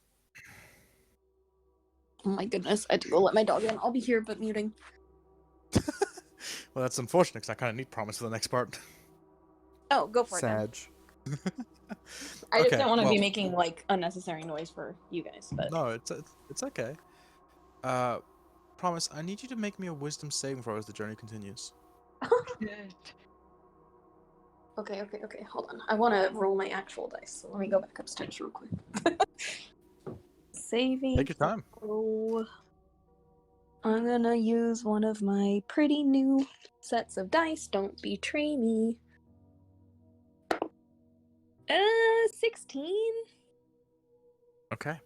Oh my goodness, I had to go let my dog in. I'll be here, but muting. well, that's unfortunate because I kind of need promise for the next part. Oh, go for it then. Sag. I just Okay, don't want to well- be making like unnecessary noise for you guys, but No, it's okay. Promise, I need you to make me a wisdom saving throw as the journey continues. okay. Hold on. I want to roll my actual dice, so let me go back upstairs real quick. Saving. Take your time. throw. I'm gonna use one of my pretty new sets of dice. Don't betray me. 16. Okay.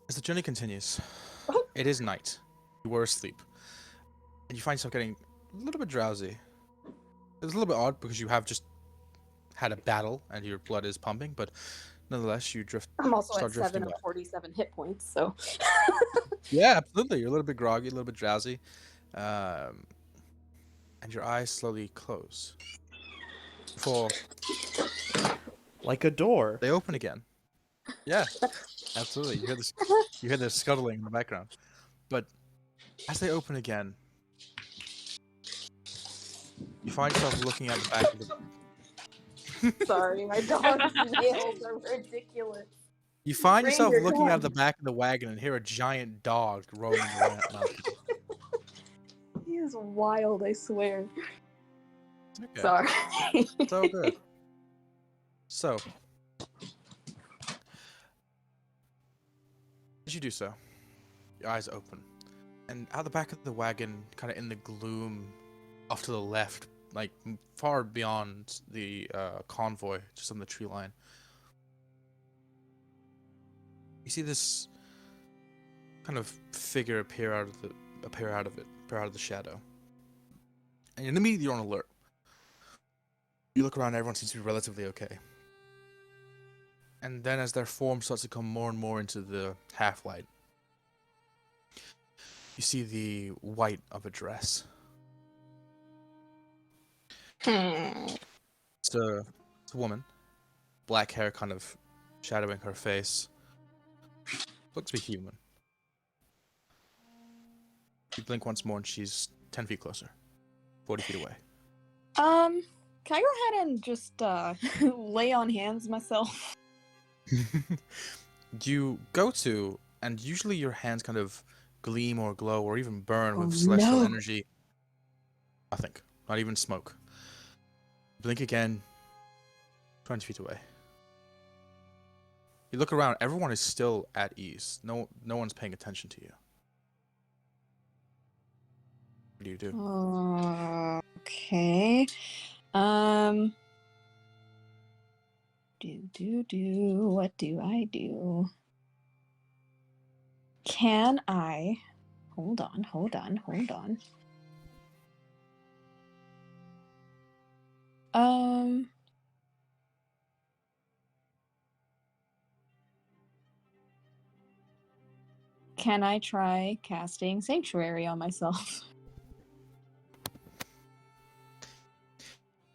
As the journey continues, Oh. it is night. You were asleep. And you find yourself getting a little bit drowsy. It's a little bit odd because you have just had a battle and your blood is pumping, but nonetheless, you I'm also start at drifting 7 of back. 47 hit points, so. Yeah, absolutely. You're a little bit groggy, a little bit drowsy. And your eyes slowly close. Before Like a door. they open again. Yeah, absolutely. You hear this scuttling in the background. But as they open again, You find yourself looking at the back of the. Sorry, my dog's nails are ridiculous. You find yourself Ranger, looking come out on. of the back of the wagon and hear a giant dog roaming around. He is wild, I swear. Okay. Sorry. So good. So, as you do so, your eyes open, and out the back of the wagon, kind of in the gloom, off to the left, like far beyond the convoy, just on the tree line, you see this kind of figure appear out of the shadow, and immediately you're on alert. You look around, everyone seems to be relatively okay. And then as their form starts to come more and more into the half-light, you see the white of a dress. It's a woman. Black hair kind of shadowing her face. Looks to be human. You blink once more and she's 10 feet closer. 40 feet away. Can I go ahead and just lay on hands myself? You go to, and usually your hands kind of gleam or glow or even burn with Oh, celestial no. energy. Nothing. Not even smoke. Blink again. 20 feet away. You look around, everyone is still at ease. No one's paying attention to you. What do you do? Okay. What do I do? Can I? Hold on. Can I try casting Sanctuary on myself?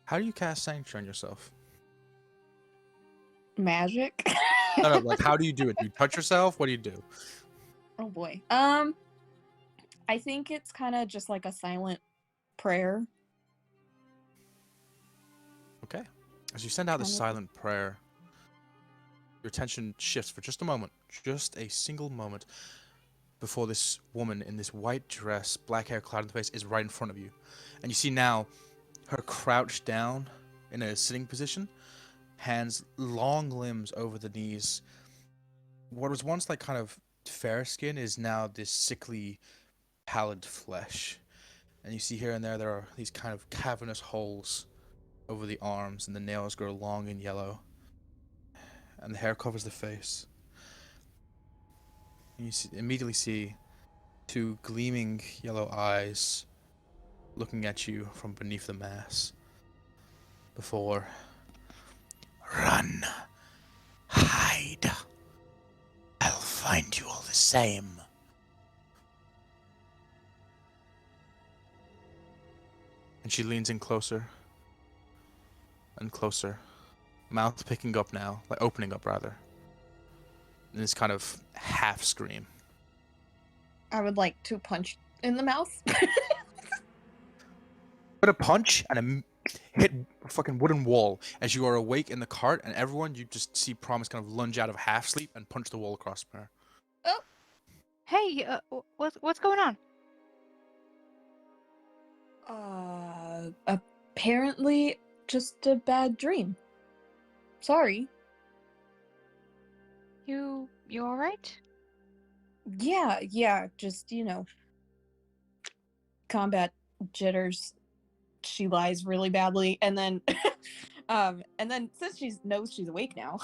How do you cast Sanctuary on yourself? Magic? No, like how do you do it? Do you touch yourself? What do you do? Oh boy. I think it's kind of just like a silent prayer. Okay. As you send out the Kind of. silent prayer, your attention shifts for just a moment, just a single moment, before this woman in this white dress, black hair, cloud in the face, is right in front of you. And you see now her crouched down in a sitting position, hands, long limbs over the knees. What was once like kind of fair skin is now this sickly, pallid flesh. And you see here and there are these kind of cavernous holes over the arms, and the nails grow long and yellow. And the hair covers the face. And you immediately see two gleaming yellow eyes looking at you from beneath the mass. Before, run, hide. I'll find you all the same. And she leans in closer and closer, mouth picking up now, like opening up rather. In this kind of half scream. I would like to punch in the mouth. Put a punch and hit a fucking wooden wall as you are awake in the cart, and everyone, you just see Promise kind of lunge out of half sleep and punch the wall across from her. Oh. Hey, what's going on? Apparently just a bad dream. Sorry. You all right? Yeah, just, combat jitters. She lies really badly, and then since she knows she's awake now,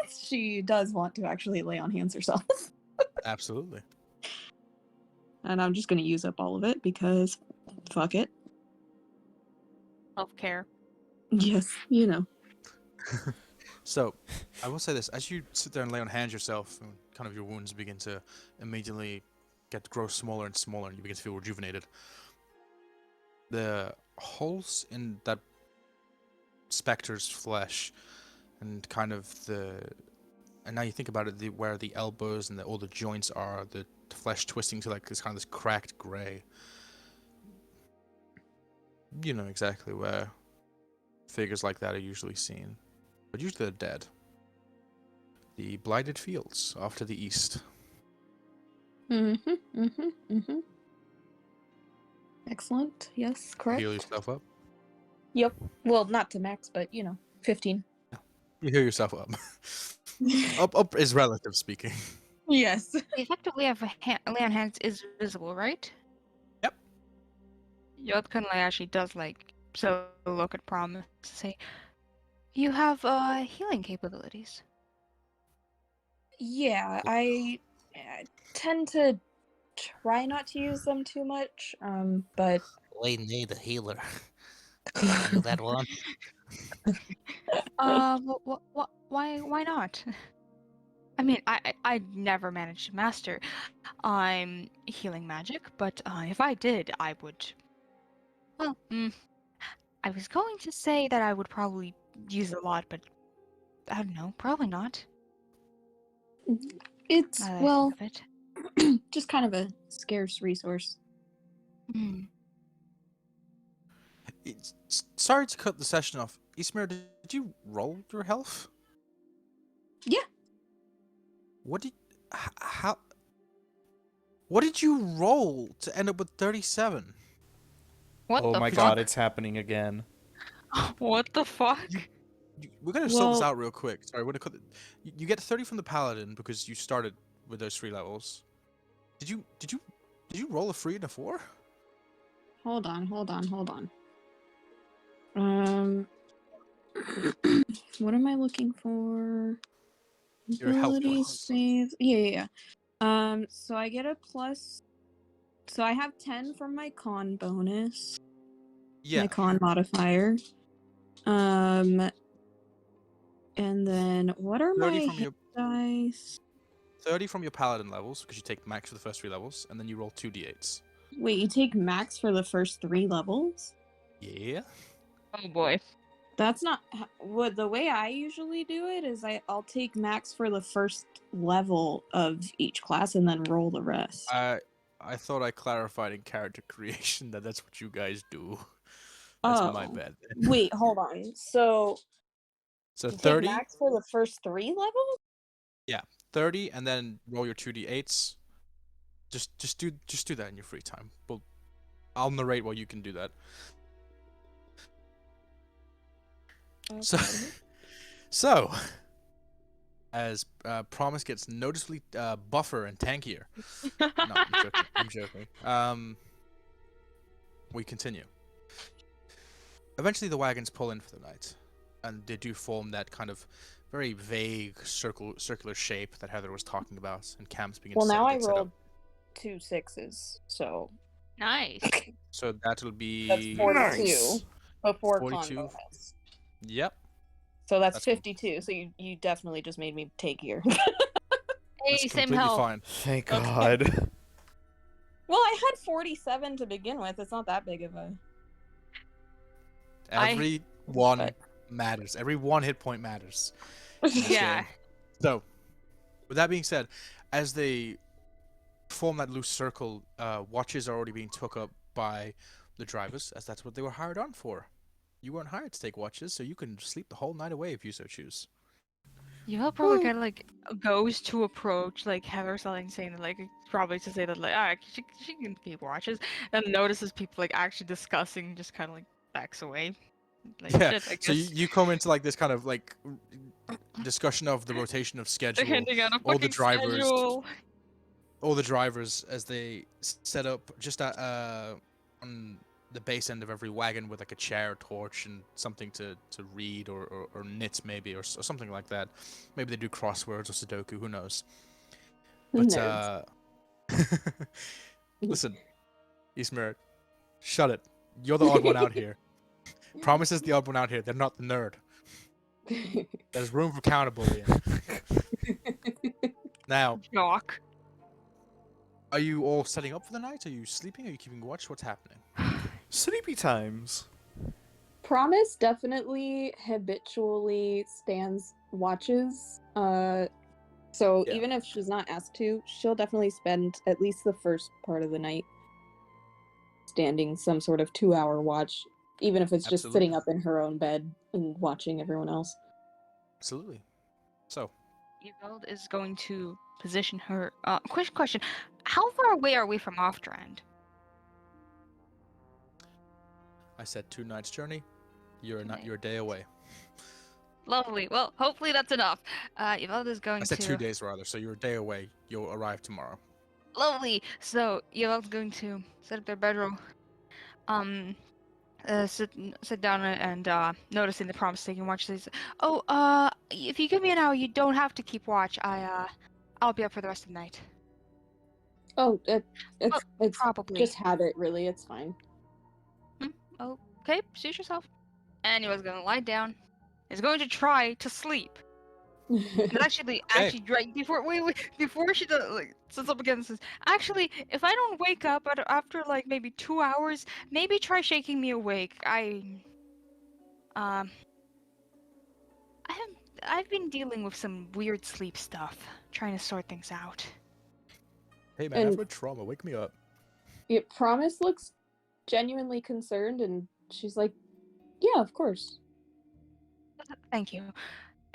she does want to actually lay on hands herself. Absolutely. And I'm just gonna use up all of it because fuck it. Self-care. Yes, So, I will say this: as you sit there and lay on hands yourself, and kind of your wounds begin to immediately grow smaller and smaller, and you begin to feel rejuvenated. The holes in that specter's flesh, and kind of and now you think about it, where the elbows and all the joints are, the flesh twisting to like this kind of this cracked gray. You know exactly where figures like that are usually seen. But usually they're dead. The blighted fields off to the east. Excellent. Yes, correct. Heal yourself up. Yep. Well, not to max, but 15. You heal yourself up. Up is relative speaking. Yes. We effectively have lay on hands is visible, right? Yep. Yodkunle actually does so look at Promise to say, you have healing capabilities. Yeah, I tend to try not to use them too much, but We need a healer. You that one? Why not? I mean, I never managed to master healing magic, but if I did, I would. Well, I was going to say that I would probably use it a lot, but I don't know, probably not. it's, Now that I well, think of it. just kind of a scarce resource. Sorry to cut the session off. Ismir, did you roll your health? Yeah. What did how? What did you roll to end up with 37? What Oh the my fuck? god, it's happening again. What the fuck? We're gonna sort this Well- out real quick. Sorry, we're gonna cut. You get 30 from the paladin because you started with those 3 levels. Did you roll a 3 and a 4? Hold on. What am I looking for? Your health Ability points. saves. Yeah. So I get a plus. So I have 10 from my con bonus. Yeah. My con modifier. And then what are 30 my from hit your dice? 30 from your paladin levels because you take max for the first 3 levels, and then you roll 2 d8s. Wait, you take max for the first 3 levels? Yeah. Oh boy. That's not what the way I usually do it is I'll take max for the first level of each class and then roll the rest. I thought I clarified in character creation that that's what you guys do. That's my Oh. bad. Wait, hold on. So So you take 30, max for the first 3 levels? 30, and then roll your 2d8s. Just do that in your free time. Well, I'll narrate while you can do that. So, as Promise gets noticeably buffer and tankier. No, I'm joking. We continue. Eventually, the wagons pull in for the night, and they do form that kind of very vague circular shape that Heather was talking about, and camps begin Well, to now I get set up. rolled 2 6s, so Nice. So that'll be that's 42 Nice. before 42. con bonus. Yep. So that's That's cool. 52. So you definitely just made me take here. Hey, That's same completely health. fine. Thank Okay. god. Well, I had 47 to begin with. It's not that big of a. Every one But- matters. Every 1 hit point matters. in this Yeah. game. So, with that being said, as they form that loose circle, watches are already being took up by the drivers, as that's what they were hired on for. You weren't hired to take watches, so you can sleep the whole night away if you so choose. Yuval probably kind of goes to approach Heather saying that probably to say that she can keep watches, and notices people actually discussing, just kind of backs away. Yeah, Shit, I so guess you come into this kind of discussion of the rotation of they're schedule. handing out a all the fucking drivers- schedule. All the drivers as they set up just on the base end of every wagon with a chair, torch, and something to read or knit maybe or something like that. Maybe they do crosswords or Sudoku, who knows. But Nerds. listen, Ismir, shut it. You're the odd one out here. Promise is the odd one out here. They're not the nerd. There's room for counterbullying. Now, Shock. are you all setting up for the night? Are you sleeping? Are you keeping watch? What's happening? Sleepy times. Promise definitely habitually stands watches. So Yeah. even if she's not asked to, she'll definitely spend at least the first part of the night standing some sort of 2-hour watch. even if it's just Absolutely. sitting up in her own bed and watching everyone else. Absolutely. So, Eveld is going to position her. Quick question: how far away are we from Offdrand? I said 2 nights journey. You're not. Okay. You're a day away. Lovely. Well, hopefully that's enough. Eveld is going I said to. 2 days rather. So you're a day away. You'll arrive tomorrow. Lovely. So Eveld's going to set up their bedroom. Sit down and noticing the promise taking watch. Says, "Oh, if you give me an hour, you don't have to keep watch. I'll be up for the rest of the night. Oh, it's Probably. just habit, really. It's fine. Okay, suit yourself." And he was gonna lie down. He's going to try to sleep. And actually, Okay. right before she does, sits up again and says, "Actually, if I don't wake up after like maybe 2 hours, maybe try shaking me awake. Um, I've been dealing with some weird sleep stuff, trying to sort things out." Hey man, And- I've had trauma. Wake me up. Promise looks genuinely concerned, and she's like, "Yeah, of course." Thank you.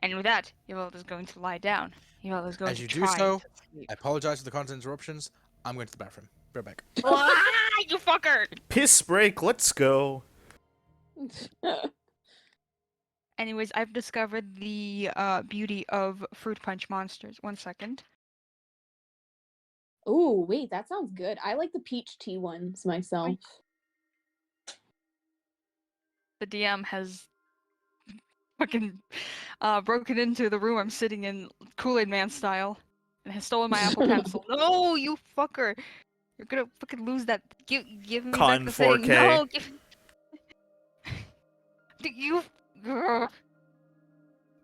And with that, Yvonne is going to lie down. Yvonne is going As to you do try so, to sleep. I apologize for the constant interruptions. I'm going to the bathroom. Be right back. Ah, you fucker! Piss break, let's go. Anyways, I've discovered the beauty of fruit punch monsters. 1 second. Oh, wait, that sounds good. I like the peach tea ones myself. The DM has fucking broken into the room I'm sitting in, Kool-Aid Man style, and has stolen my Apple Pencil. No, you fucker! You're gonna fucking lose that. Give me back Con the thing. 4K. No, give. You. Ugh.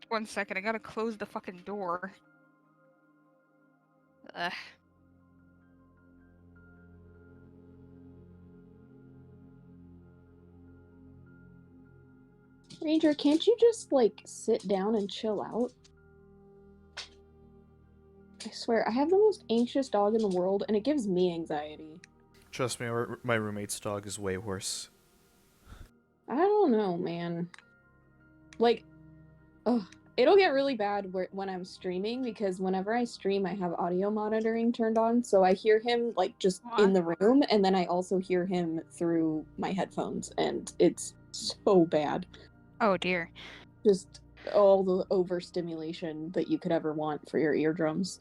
1 second, I gotta close the fucking door. Ugh. Ranger, can't you just, like, sit down and chill out? I swear, I have the most anxious dog in the world, and it gives me anxiety. Trust me, my roommate's dog is way worse. I don't know, man. Like, ugh, it'll get really bad when I'm streaming, because whenever I stream, I have audio monitoring turned on, so I hear him, like, just in the room, and then I also hear him through my headphones, and it's so bad. Oh dear. Just all the overstimulation that you could ever want for your eardrums.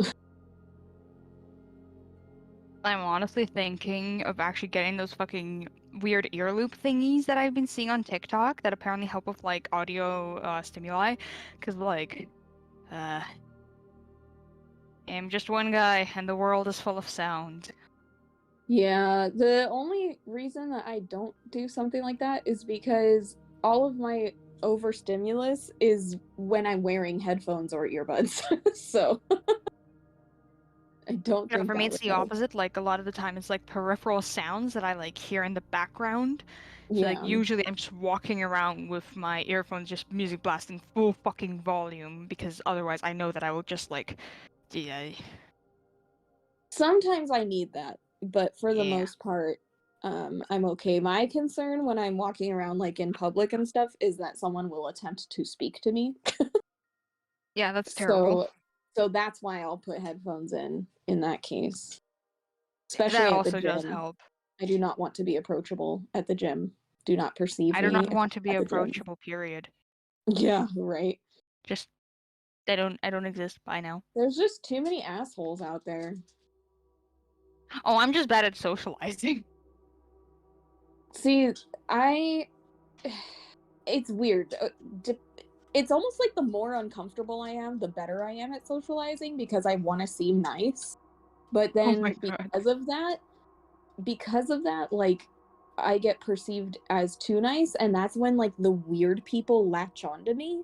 I'm honestly thinking of actually getting those fucking weird ear loop thingies that I've been seeing on TikTok that apparently help with like audio stimuli. Cause like, I'm just one guy and the world is full of sound. Yeah, the only reason that I don't do something like that is because all of my overstimulus is when I'm wearing headphones or earbuds. So I don't think For me, that it's would the help. opposite. Like a lot of the time, it's like peripheral sounds that I like hear in the background. So like Yeah. usually I'm just walking around with my earphones, just music blasting full fucking volume because otherwise I know that I will just like, yeah. Sometimes I need that, but for the Yeah. most part, I'm okay. My concern when I'm walking around like in public and stuff is that someone will attempt to speak to me. Yeah, that's terrible. So that's why I'll put headphones in that case. Especially That at the also does gym. help. I do not want to be approachable at the gym. Do not perceive I me do not want to be at the gym. approachable, period. Yeah, right. Just I don't exist by now. There's just too many assholes out there. Oh, I'm just bad at socializing. See, it's weird. It's almost like the more uncomfortable I am, the better I am at socializing because I want to seem nice. But Oh then my god. because of that, like I get perceived as too nice, and that's when like the weird people latch onto me.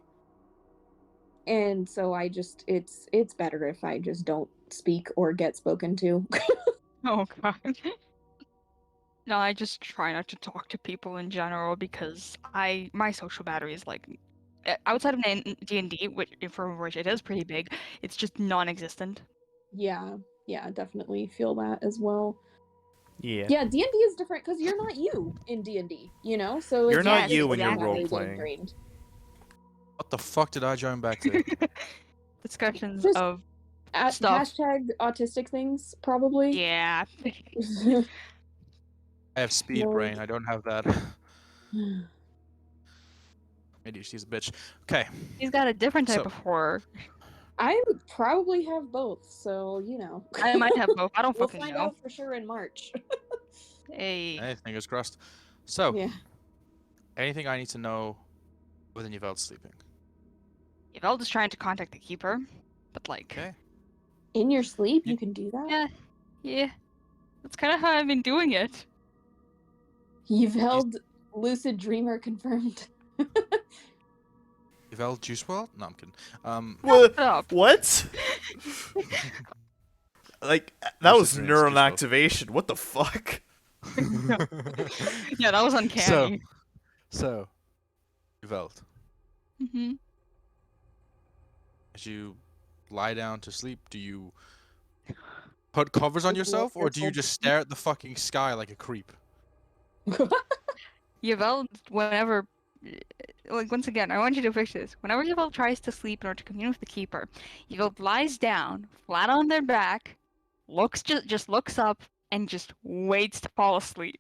And so it's better if I just don't speak or get spoken to. Oh god. No, I just try not to talk to people in general because my social battery is like outside of D&D, for which it is pretty big, it's just non-existent. Yeah, definitely feel that as well. Yeah. Yeah, D&D is different because you're not you in D&D, you know? So You're it's not Yes, you different when you're from how exactly. they get role-playing. ingrained. What the fuck did I join back to? Discussions Just of stuff. hashtag autistic things, probably. Yeah. I have speed Lord. brain. I don't have that. ADHD's a bitch. Okay. He's got a different type So- of horror. I would probably have both, so you know. I might have both. I don't We'll fucking find know. out for sure in March. Hey. Hey, fingers crossed. So, Yeah. anything I need to know within Yvel's sleeping? Yvelda's trying to contact the keeper, but like, Okay. In your sleep, You- you can do that? yeah. That's kind of how I've been doing it. You've held lucid dreamer confirmed. Yvel Juice World? No, I'm kidding. What? Up. What? Like, that Lucid was dreams, neural Juice WRLD. activation. What the fuck? Yeah, that was uncanny. So, Yvel, Mm-hmm. as you lie down to sleep, do you put covers on Just yourself, lower or do you yourself. just stare at the fucking sky like a creep? Yvel, whenever, like, once again, I want you to picture this. Whenever Yvel tries to sleep in order to commune with the keeper, Yvel lies down, flat on their back, just looks up, and just waits to fall asleep.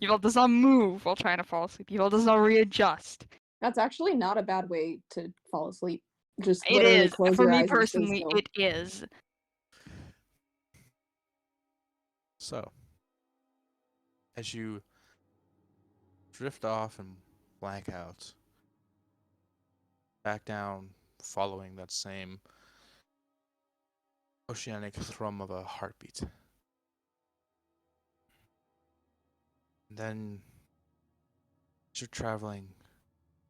Yvel does not move while trying to fall asleep. Yvel does not readjust. That's actually not a bad way to fall asleep. Just It literally is. close For your me eyes and stay personally, still. it is. So, as you drift off and blank out, back down, following that same oceanic thrum of a heartbeat. And then, as you're traveling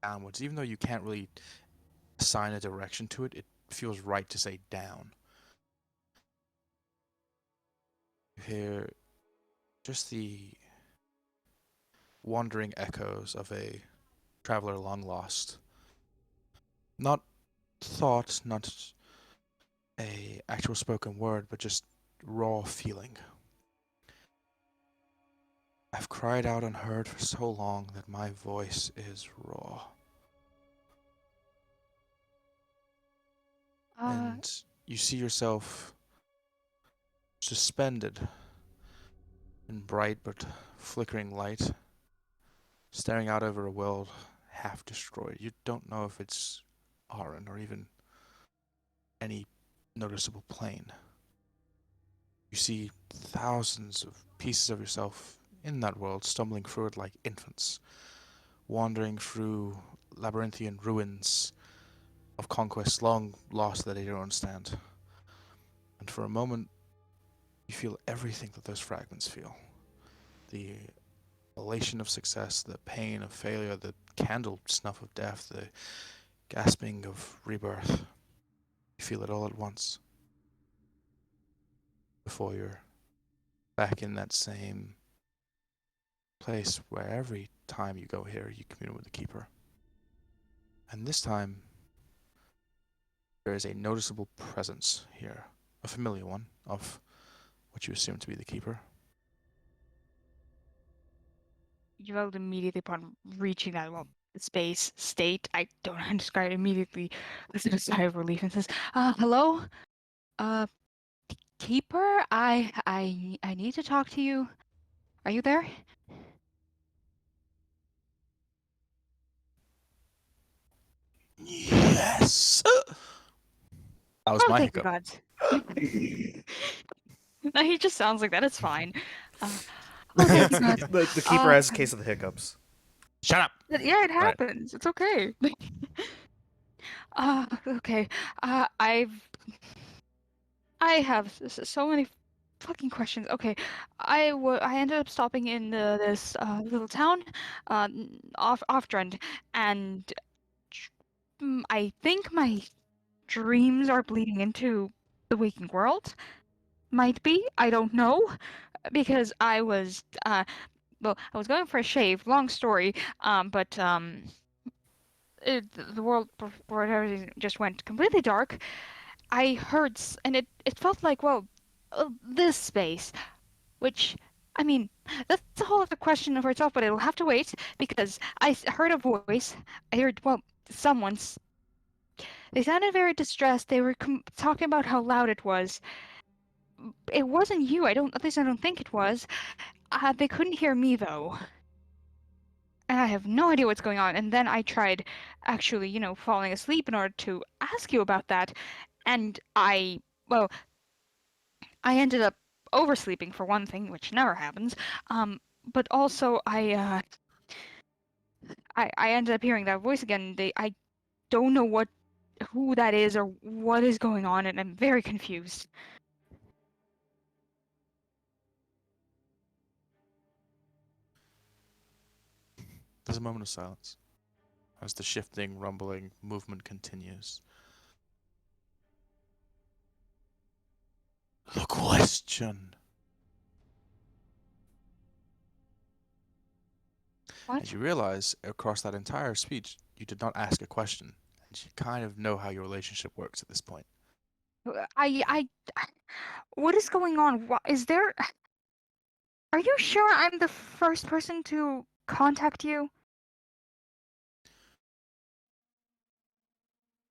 downwards, even though you can't really assign a direction to it, it feels right to say down. You hear just the wandering echoes of a traveler long lost. Not thought, not a actual spoken word, but just raw feeling. I've cried out unheard for so long that my voice is raw. And you see yourself suspended in bright but flickering light, staring out over a world half destroyed. You don't know if it's Aren or even any noticeable plane. You see thousands of pieces of yourself in that world, stumbling through it like infants, wandering through labyrinthian ruins of conquests long lost that they don't understand. And for a moment, you feel everything that those fragments feel. The elation of success, the pain of failure, the candle snuff of death, the gasping of rebirth. You feel it all at once. Before you're back in that same place where every time you go here, you commune with the Keeper. And this time, there is a noticeable presence here, a familiar one, of what you assume to be the Keeper. Yvel immediately upon reaching that space state, I don't know how to describe it, immediately lifts a sigh of relief and says, hello? Keeper, I need to talk to you. Are you there? Yes! That was my thank you, hiccup. gods. No, he just sounds like that. It's fine. Thank you, gods. The keeper has a case of the hiccups. Shut up! Yeah, it Right. happens. It's okay. Okay. I have so many fucking questions. Okay, I ended up stopping in this little town, off Drent, and I think my dreams are bleeding into the waking world. Might be. I don't know, because I was well, I was going for a shave. Long story. But the world before everything just went completely dark. I heard, and it felt like, well, this space, which I mean, that's a whole other question for itself, but it'll have to wait because heard a voice. I heard, well, someone's. They sounded very distressed. They were talking about how loud it was. It wasn't you. At least I don't think it was. They couldn't hear me though. And I have no idea what's going on. And then I tried actually, falling asleep in order to ask you about that. And well, I ended up oversleeping for one thing, which never happens. But also I ended up hearing that voice again. I don't know who that is or what is going on, and I'm very confused. There's a moment of silence as the shifting, rumbling movement continues. The question. What? And you realize across that entire speech, you did not ask a question, and you kind of know how your relationship works at this point. What is going on? Is there? Are you sure I'm the first person to contact you?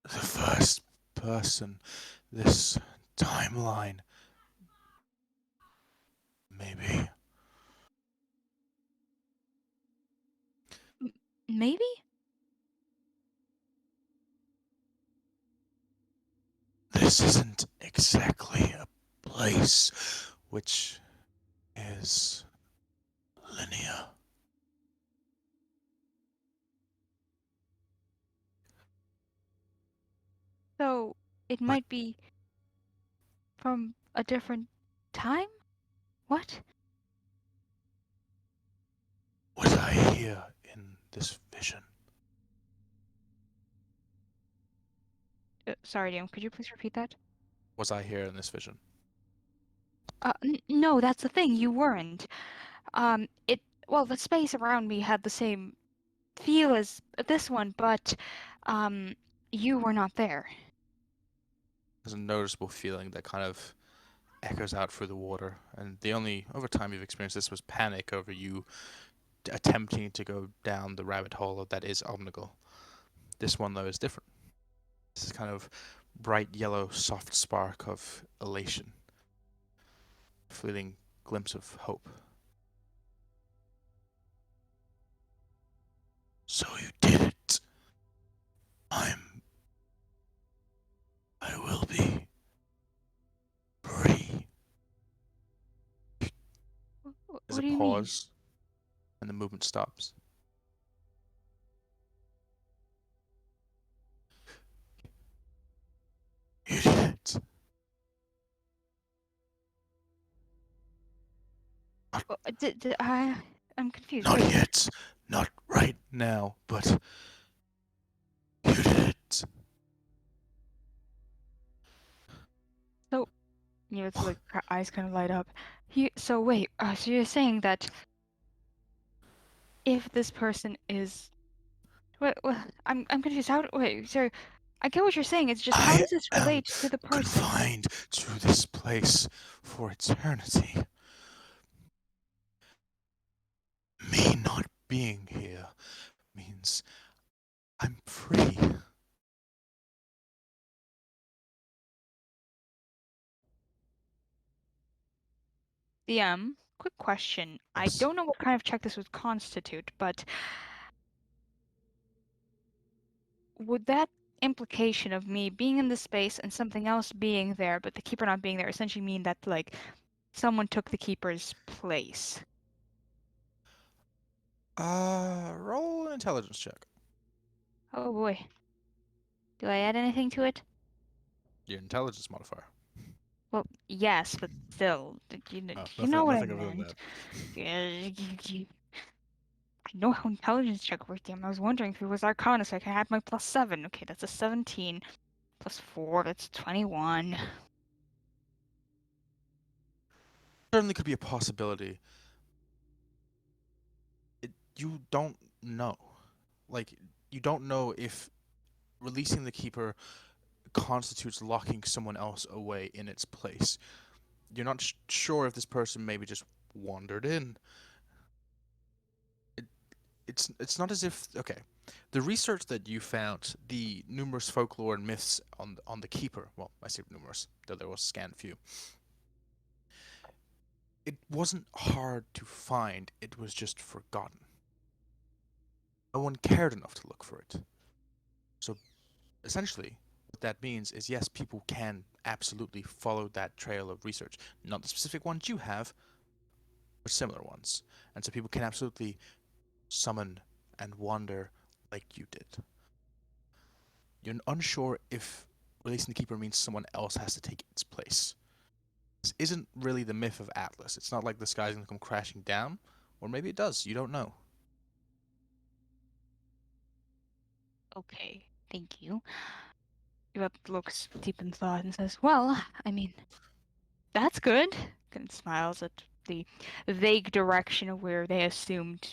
The first person, this timeline. Maybe. Maybe? This isn't exactly a place, which is linear. So it might be from a different time? What? Was I here in this vision? Sorry, Liam, could you please repeat that? Was I here in this vision? No, that's the thing, you weren't. Well, the space around me had the same feel as this one, but, you were not there. There's a noticeable feeling that kind of echoes out through the water, and the only overtime you've experienced this was panic over you attempting to go down the rabbit hole that is Omnigul. This one, though, is different. This is kind of bright yellow, soft spark of elation, fleeting glimpse of hope. So you did it. I will be free. There's What a do you mean? pause, and the movement stops. You did it. I'm confused. Not Wait, yet. Not right now, but you did it. it's like her eyes kind of light up. So wait, so you're saying that if this person is, what, I'm confused. Wait, so I get what you're saying. It's just how I does this am relate to the person? confined to this place for eternity. Me not being here means I'm free. Quick question. I Yes. don't know what kind of check this would constitute, but would that implication of me being in this space and something else being there, but the keeper not being there, essentially mean that like someone took the keeper's place? Roll an intelligence check. Oh boy. Do I add anything to it? Your intelligence modifier. Well, yes, but still, Oh, you know what I nothing other than meant. that. I know how intelligence check works. Damn, I was wondering if it was Arcana, so I can add my +7. Okay, that's a 17. +4, that's 21. Certainly could be a possibility. You don't know. Like, you don't know if releasing the keeper constitutes locking someone else away in its place. You're not sure if this person maybe just wandered in. It's not as if okay. The research that you found, the numerous folklore and myths on the keeper. Well, I say numerous, though there was a scant few. It wasn't hard to find. It was just forgotten. No one cared enough to look for it. So essentially, what that means is yes, people can absolutely follow that trail of research. Not the specific ones you have, but similar ones. And so people can absolutely summon and wander like you did. You're unsure if releasing the keeper means someone else has to take its place. This isn't really the myth of Atlas. It's not like the sky's going to come crashing down. Or maybe it does. You don't know. Okay, thank you. Yvette looks deep in thought and says, well, I mean, that's good. And smiles at the vague direction of where they assumed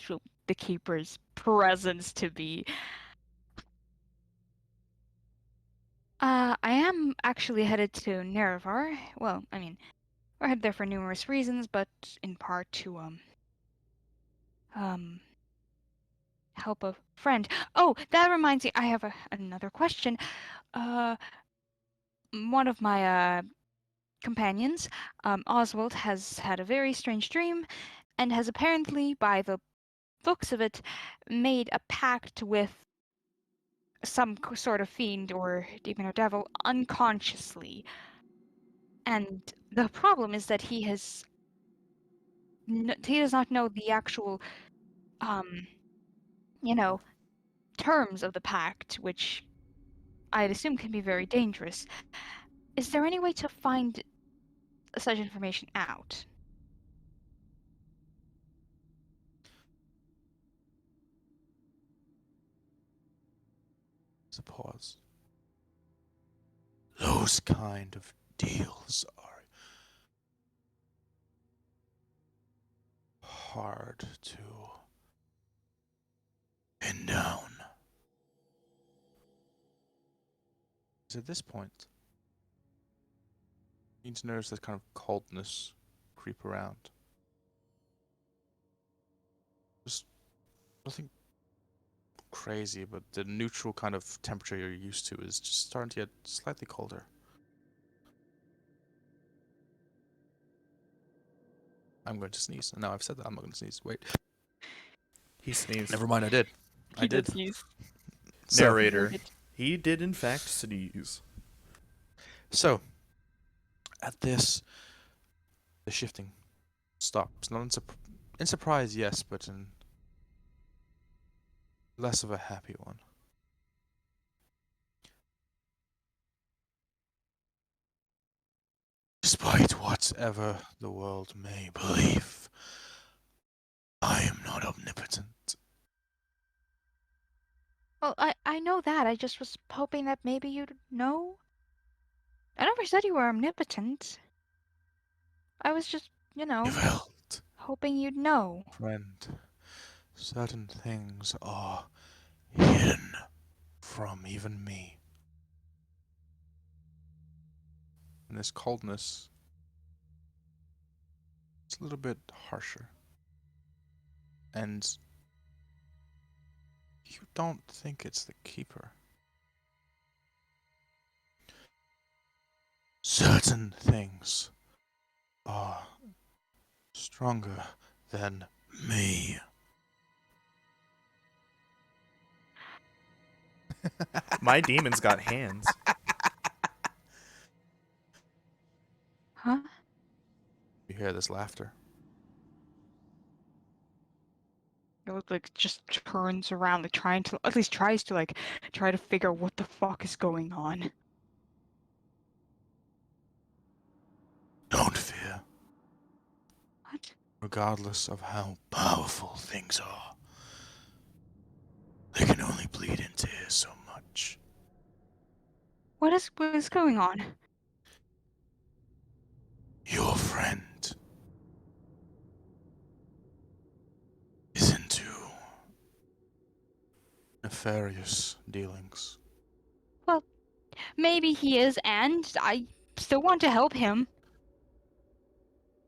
the keeper's presence to be. I am actually headed to Nerevar. Well, I mean, we're headed there for numerous reasons, but in part to, help a friend. Oh, that reminds me, I have another question. One of my, companions, Oswald, has had a very strange dream and has apparently, by the looks of it, made a pact with some sort of fiend or demon or devil unconsciously. And the problem is that he does not know the actual, you know, terms of the pact, which I'd assume can be very dangerous. Is there any way to find such information out? There's a pause. Those kind of deals are hard to pin down. Is at this point, you need to notice that kind of coldness creep around. Just nothing crazy, but the neutral kind of temperature you're used to is just starting to get slightly colder. I'm going to sneeze. And now I've said that, I'm not going to sneeze. Wait. He sneezed. Never mind, I did. I did. Sneeze. Narrator. He did, in fact, sneeze. So, at this, the shifting stops. Not in surprise, yes, but in less of a happy one. Despite whatever the world may believe, I am not omnipotent. Well, I know that. I just was hoping that maybe you'd know. I never said you were omnipotent. I was just, Yvelt, hoping you'd know. friend, certain things are hidden from even me. And this coldness is a little bit harsher. And you don't think it's the keeper. Certain things are stronger than me. My demon's got hands. Huh? You hear this laughter. It looks like just turns around, like trying to, at least tries to, like, try to figure out what the fuck is going on. Don't fear. What? Regardless of how powerful things are, they can only bleed into here so much. What is going on? Your friend is into nefarious dealings. Well, maybe he is, and I still want to help him.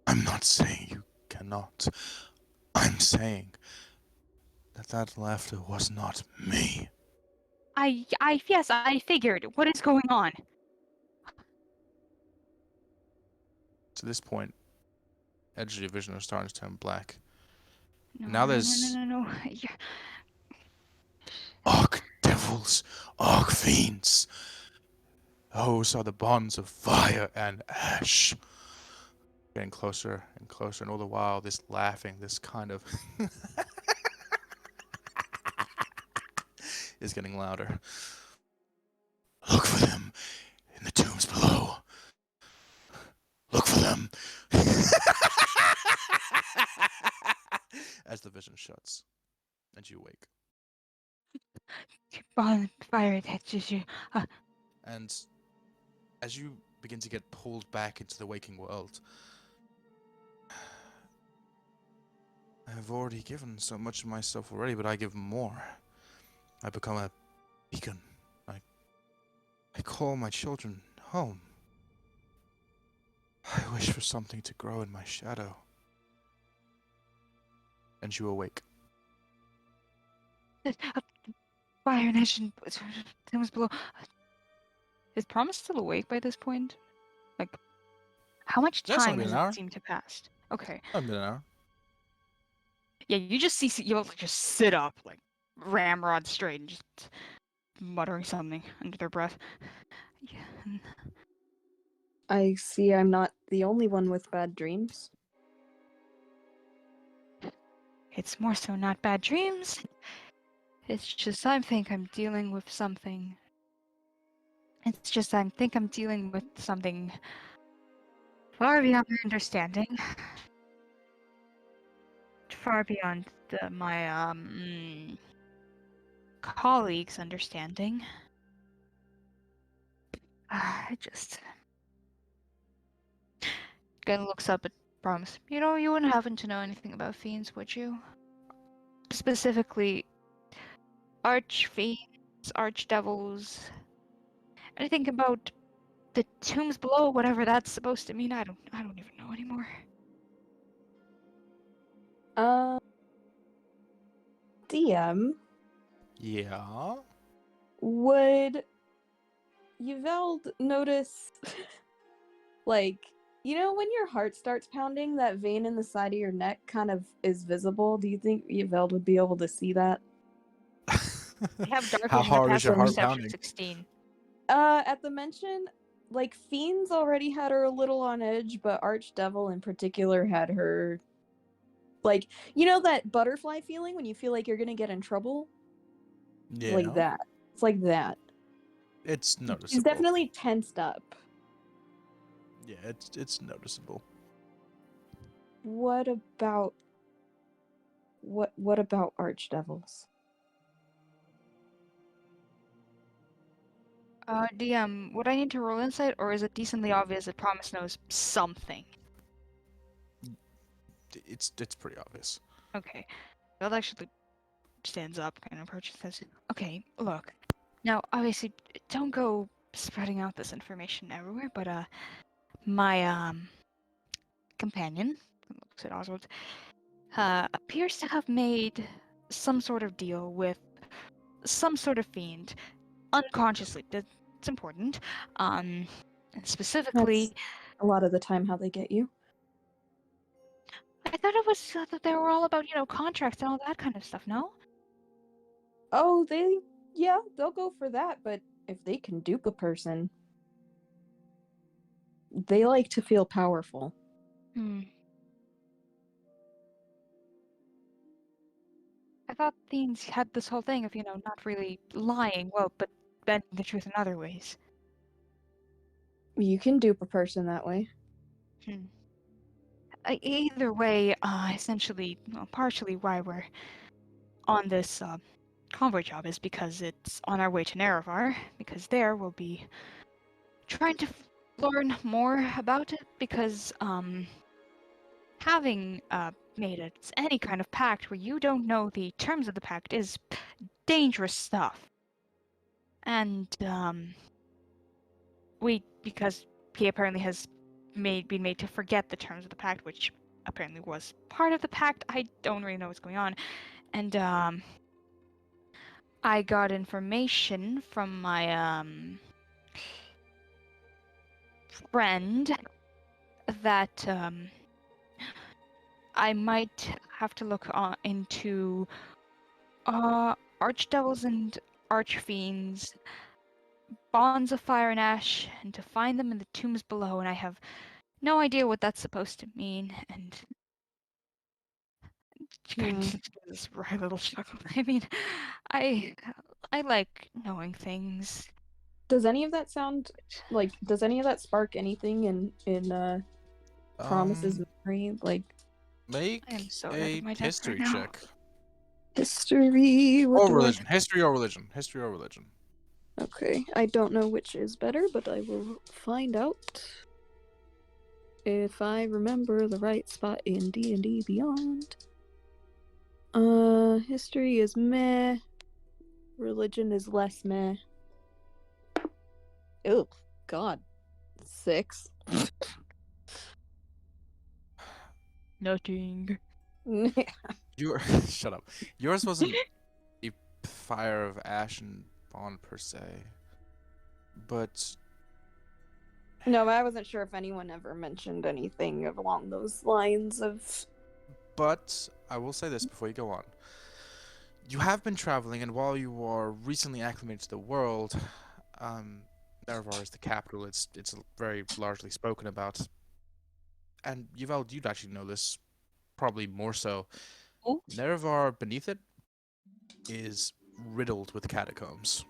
I'm not saying you can cannot. I'm saying that laughter was not me. Yes, I figured. What is going on? To this point, edge of your vision are starting to turn black. No, Now no, no, there's no, no, no. Yeah. arch-devils, arch-fiends. Those are the bonds of fire and ash. Getting closer and closer, and all the while, this laughing, this kind of is getting louder. Look for them in the tombs below. Look for them. As the vision shuts, and you wake. Bonfire, that's just you. And as you begin to get pulled back into the waking world, I have already given so much of myself already, but I give more. I become a beacon. I call my children home. I wish for something to grow in my shadow. And you awake. Fire nation. Tombs below. Is Promise still awake by this point? Like, how much That's time only has an it hour. seemed to pass? Okay. I've been an hour. Yeah, you just see you'll just sit up, like ramrod straight, and just muttering something under their breath. Yeah. I see I'm not the only one with bad dreams. It's more so not bad dreams. It's just I think I'm dealing with something. It's just I think I'm dealing with something far beyond my understanding. Far beyond my colleagues' understanding. I just Gun looks up at Promise. You know, you wouldn't happen to know anything about fiends, would you? Specifically, archfiends, archdevils. Anything about the tombs below, whatever that's supposed to mean? I don't even know anymore. DM, Yeah. would Yveld notice, like, you know, when your heart starts pounding, that vein in the side of your neck kind of is visible? Do you think Yveld would be able to see that? I have dark How vision. I hard is passed your my heart perception pounding? 16. At the mention, like, Fiends already had her a little on edge, but Archdevil in particular had her, like, you know that butterfly feeling when you feel like you're gonna get in trouble? Yeah. Like that. It's like that. It's noticeable. She's definitely tensed up. Yeah, it's noticeable. What about Archdevils? DM, would I need to roll insight, or is it decently obvious that Promise knows something? It's pretty obvious. Okay. That actually stands up, kind of approaches and says, okay, look. Now, obviously, don't go spreading out this information everywhere, but, my, companion, looks at Oswald, appears to have made some sort of deal with some sort of fiend, unconsciously. That's important. And specifically, That's a lot of the time how they get you. I thought it was that they were all about, contracts and all that kind of stuff, no? Oh, they'll go for that, but if they can dupe a person, they like to feel powerful. I thought fiends had this whole thing of, not really lying, well, but bending the truth in other ways. You can dupe a person that way. Either way, essentially, partially why we're on this convoy job is because it's on our way to Nerevar, because there we'll be trying to learn more about it, because having made any kind of pact where you don't know the terms of the pact is dangerous stuff. And because he apparently has been made to forget the terms of the pact, which apparently was part of the pact. I don't really know what's going on. And I got information from my friend that I might have to look into archdevils and archfiends, bonds of fire and ash, and to find them in the tombs below. And I have no idea what that's supposed to mean. And this right little chuckle. I mean, I I like knowing things. Does any of that sound like? Does any of that spark anything in Promise's memory? Like Make I am so out a of my depth history right now. check. history. What Or do religion. History or religion. History or religion. Okay, I don't know which is better, but I will find out if I remember the right spot in D&D Beyond. History is meh. Religion is less meh. Oh, God. 6. Nothing. Your shut up. Yours wasn't a fire of ash and bond per se, but No, I wasn't sure if anyone ever mentioned anything along those lines of. I will say this before you go on. You have been traveling, and while you are recently acclimated to the world, Nerevar is the capital. It's very largely spoken about, and you'd actually know this probably more so. Oh. Nerevar beneath it is riddled with catacombs.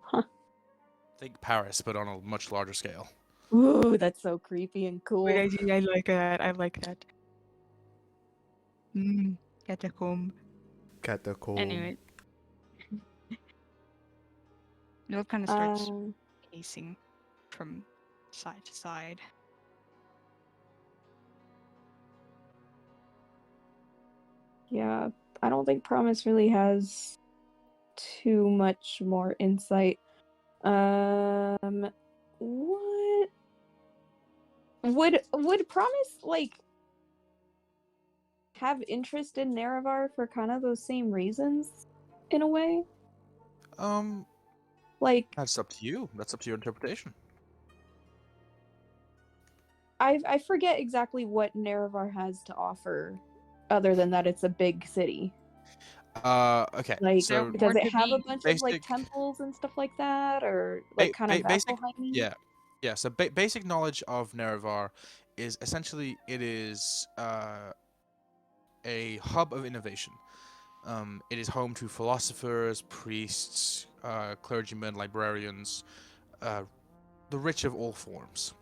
Huh. Think Paris, but on a much larger scale. Ooh, that's so creepy and cool. Wait, I like that. I like that. Catacomb. Catacomb. Anyway. Neil kind of starts pacing from side to side. Yeah, I don't think Promise really has too much more insight. What would Promise like have interest in Nerevar for kind of those same reasons in a way? Like That's up to you. That's up to your interpretation. I forget exactly what Nerevar has to offer other than that it's a big city. Okay. Like, So does it have a be bunch of like temples and stuff like that, or like kind of basic, Vasselheim-y? yeah. So basic knowledge of Nerevar is essentially it is a hub of innovation. It is home to philosophers, priests, clergymen, librarians, the rich of all forms.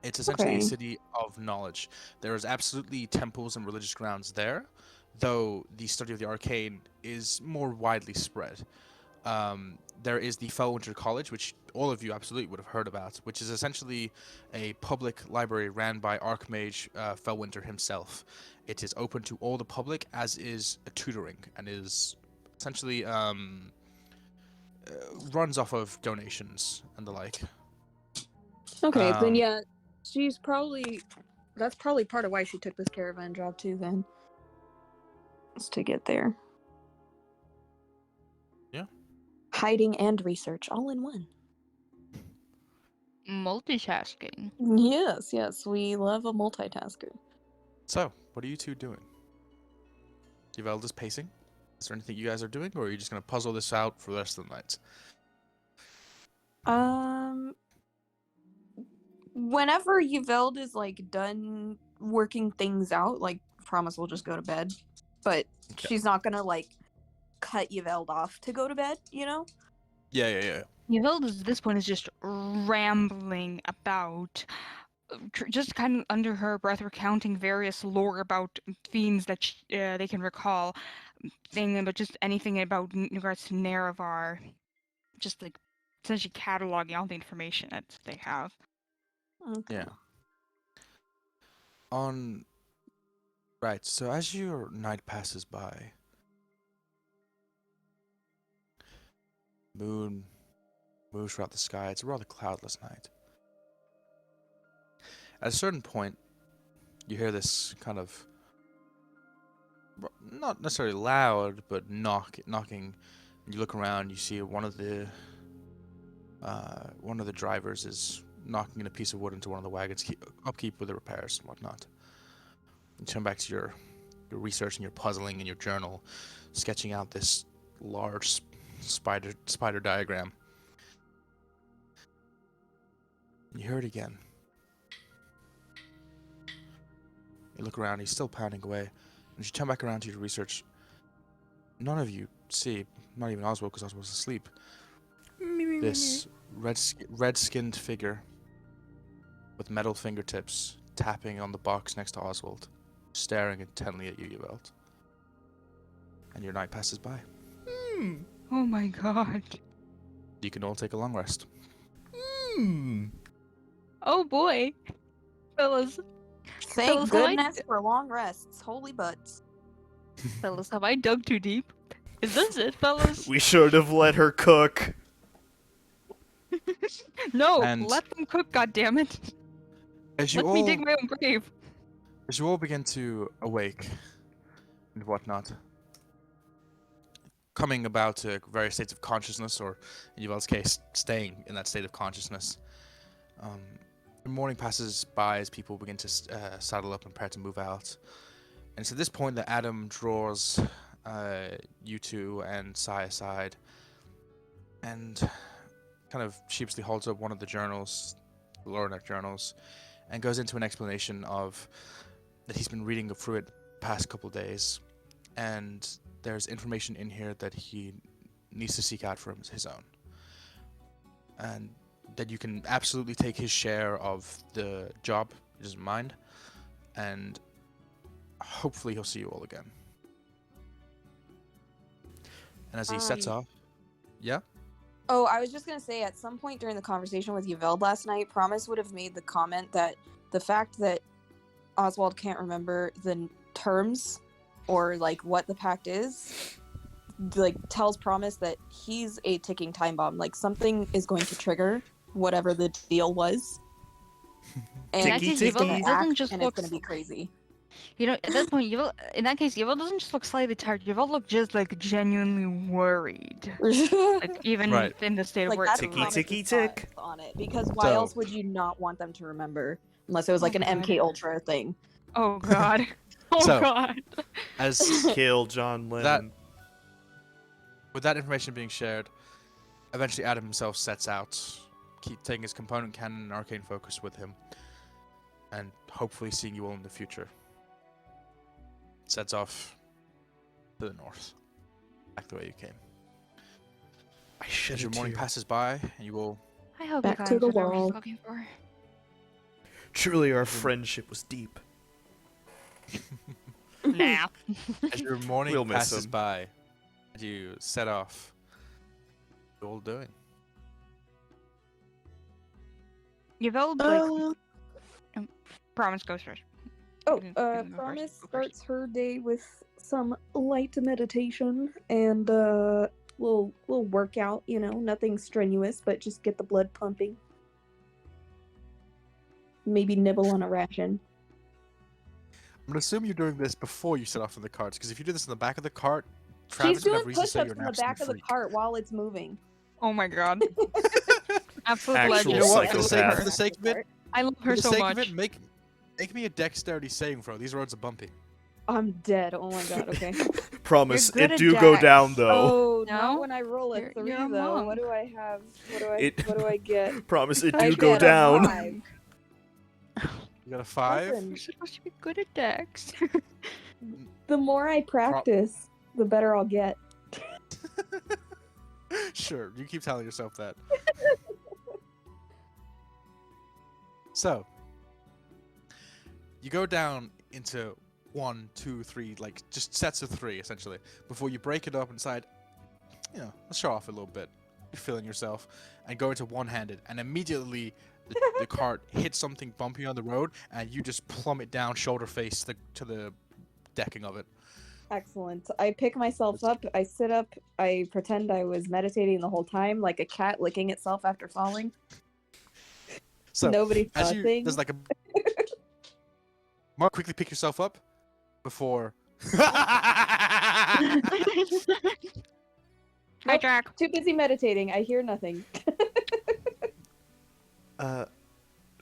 It's essentially a Okay. city of knowledge. There is absolutely temples and religious grounds there, though the study of the arcane is more widely spread. There is the Fellwinter College, which all of you absolutely would have heard about, which is essentially a public library ran by Archmage Fellwinter himself. It is open to all the public, as is a tutoring, and is essentially runs off of donations and the like. Okay, then yeah, that's probably part of why she took this caravan job too then. Is to get there. Yeah. Hiding and research all in one. multitasking. Yes, we love a multitasker. So, what are you two doing? Yvelda's pacing. Is there anything you guys are doing, or are you just going to puzzle this out for the rest of the night? Whenever Yvelde is like done working things out, like Promise will just go to bed. But she's not gonna like cut Yvelde off to go to bed, you know? Yeah. Yvelda at this point is just rambling about, just kind of under her breath recounting various lore about fiends that they can recall, thing about just anything about in regards to Nerevar, just like essentially cataloging all the information that they have. Okay. Yeah. Right, so as your night passes by, moon moves throughout the sky. It's a rather cloudless night. At a certain point, you hear this kind of not necessarily loud, but knocking. And you look around, you see one of the drivers is knocking a piece of wood into one of the wagons, upkeep with the repairs and whatnot. You turn back to your research and your puzzling in your journal, sketching out this large spider diagram. You hear it again. You look around, he's still pounding away. And as you turn back around to your research, none of you see, not even Oswald because Oswald's asleep, this red-skinned figure with metal fingertips tapping on the box next to Oswald, staring intently at you, Yvette. And your night passes by. Oh my god. You can all take a long rest. Oh boy. Fellas, Thank Fellas, have I- goodness for long rests. Holy butts. fellas, have I dug too deep? Is this it, fellas? We should have let her cook. No, And- let them cook, goddammit. As you Let all me dig my own grave. As you all begin to awake and whatnot, coming about to various states of consciousness, or in Yuval's case, staying in that state of consciousness, the morning passes by as people begin to saddle up and prepare to move out. And it's at this point that Adam draws you two and Sai aside and kind of sheepishly holds up one of the journals, the Lornak journals, and goes into an explanation of that he's been reading through it the past couple days, and there's information in here that he needs to seek out for his own, and that you can absolutely take his share of the job, he doesn't mind, and hopefully he'll see you all again. And as he sets off, yeah? Oh, I was just gonna say, at some point during the conversation with Yvelde last night, Promise would have made the comment that the fact that Oswald can't remember the terms or like what the pact is, like tells Promise that he's a ticking time bomb. Like something is going to trigger whatever the deal was, and Ticky, he's gonna ticky. Doesn't act, just and look it's gonna be crazy. You know, at that point, in that case, Yvel doesn't just look slightly tired. Yvel look just like genuinely worried. Like even Right. in the state of Like where that's Ticky, Promise's ticky, thought tick. on it, because why So- else would you not want them to remember unless it was like Oh, an God. MK Ultra thing? Oh god. Oh So- god. As Kill John Lennon. with that information being shared, eventually Adam himself sets out, keep taking his component cannon and arcane focus with him, and hopefully seeing you all in the future. Sets off to the north, back the way you came. I should As your morning passes by, and you all I hope Back you to guys the what I was wall. looking for. Truly, our friendship was deep. Nah. as your morning We'll miss passes him. by, and you set off, what are you all doing? Yvel like Promise goes first. Oh, You can go first. Promise Go first. starts her day with some light meditation and little workout. You know, nothing strenuous, but just get the blood pumping. Maybe nibble on a ration. I'm gonna assume you're doing this before you set off in the carts, because if you do this in the back of the cart, Travis She's would doing have reason to say push-ups you're in an the absolute back of the freak. cart while it's moving. Oh my god. Absolute Actual legend. You know what? psychopath. For the sake of it, I love for her the so sake much. of it, make me a dexterity saving throw. These roads are bumpy. I'm dead. Oh my god. Okay. Promise, You're good it at do go dex. down though. Oh, No? not when I roll a You're 3 a though. monk. What do I have? It- What do I get? Promise, it I do go get a down. 5. You got a 5. Listen, You're supposed to be good at dex. the more I practice, the better I'll get. Sure, you keep telling yourself that. So, you go down into 1, 2, 3, like just sets of 3 essentially, before you break it up and decide, you know, let's show off a little bit. You're feeling yourself, and go into one-handed, and immediately the cart hits something bumpy on the road, and you just plummet down shoulder face to the decking of it. Excellent. I pick myself up, I sit up, I pretend I was meditating the whole time, like a cat licking itself after falling. So, Nobody saw as a you, thing. there's like Mark, quickly pick yourself up before. Hi, Nope. Jack. Too busy meditating. I hear nothing.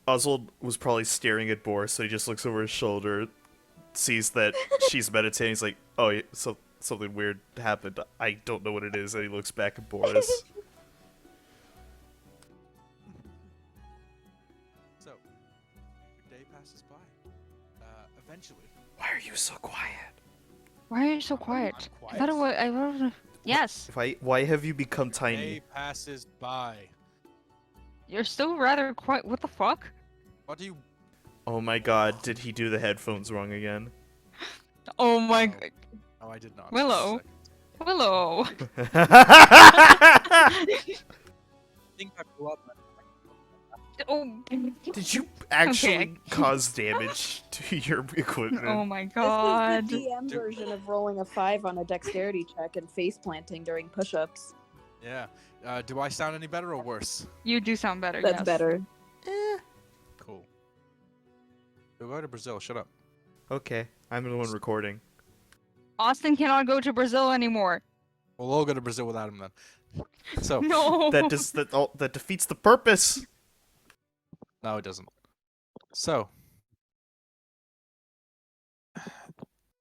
Oswald was probably staring at Boris, so he just looks over his shoulder, sees that she's meditating. He's like, "Oh, yeah, so something weird happened. I don't know what it is." And he looks back at Boris. So, your day passes by. Eventually. Why are you so quiet? Why are you so I'm quiet? quiet. I thought it was. Yes. Why have you become Day tiny? passes by. You're still rather quiet. What the fuck? What do you? Oh my god, did he do the headphones wrong again? Oh my No. god. Oh, I did not. Willow. Willow. I think I blew up. Oh. Did you actually Okay. cause damage to your equipment? Oh my This god. is the DM version of rolling a 5 on a dexterity check and face planting during push-ups. Yeah. Do I sound any better or worse? You do sound better. That's yes. better. Cool. We'll go to Brazil. Shut up. Okay, I'm the one recording. Austin cannot go to Brazil anymore. We'll all go to Brazil without him then. So. No. That defeats the purpose. No, it doesn't. So.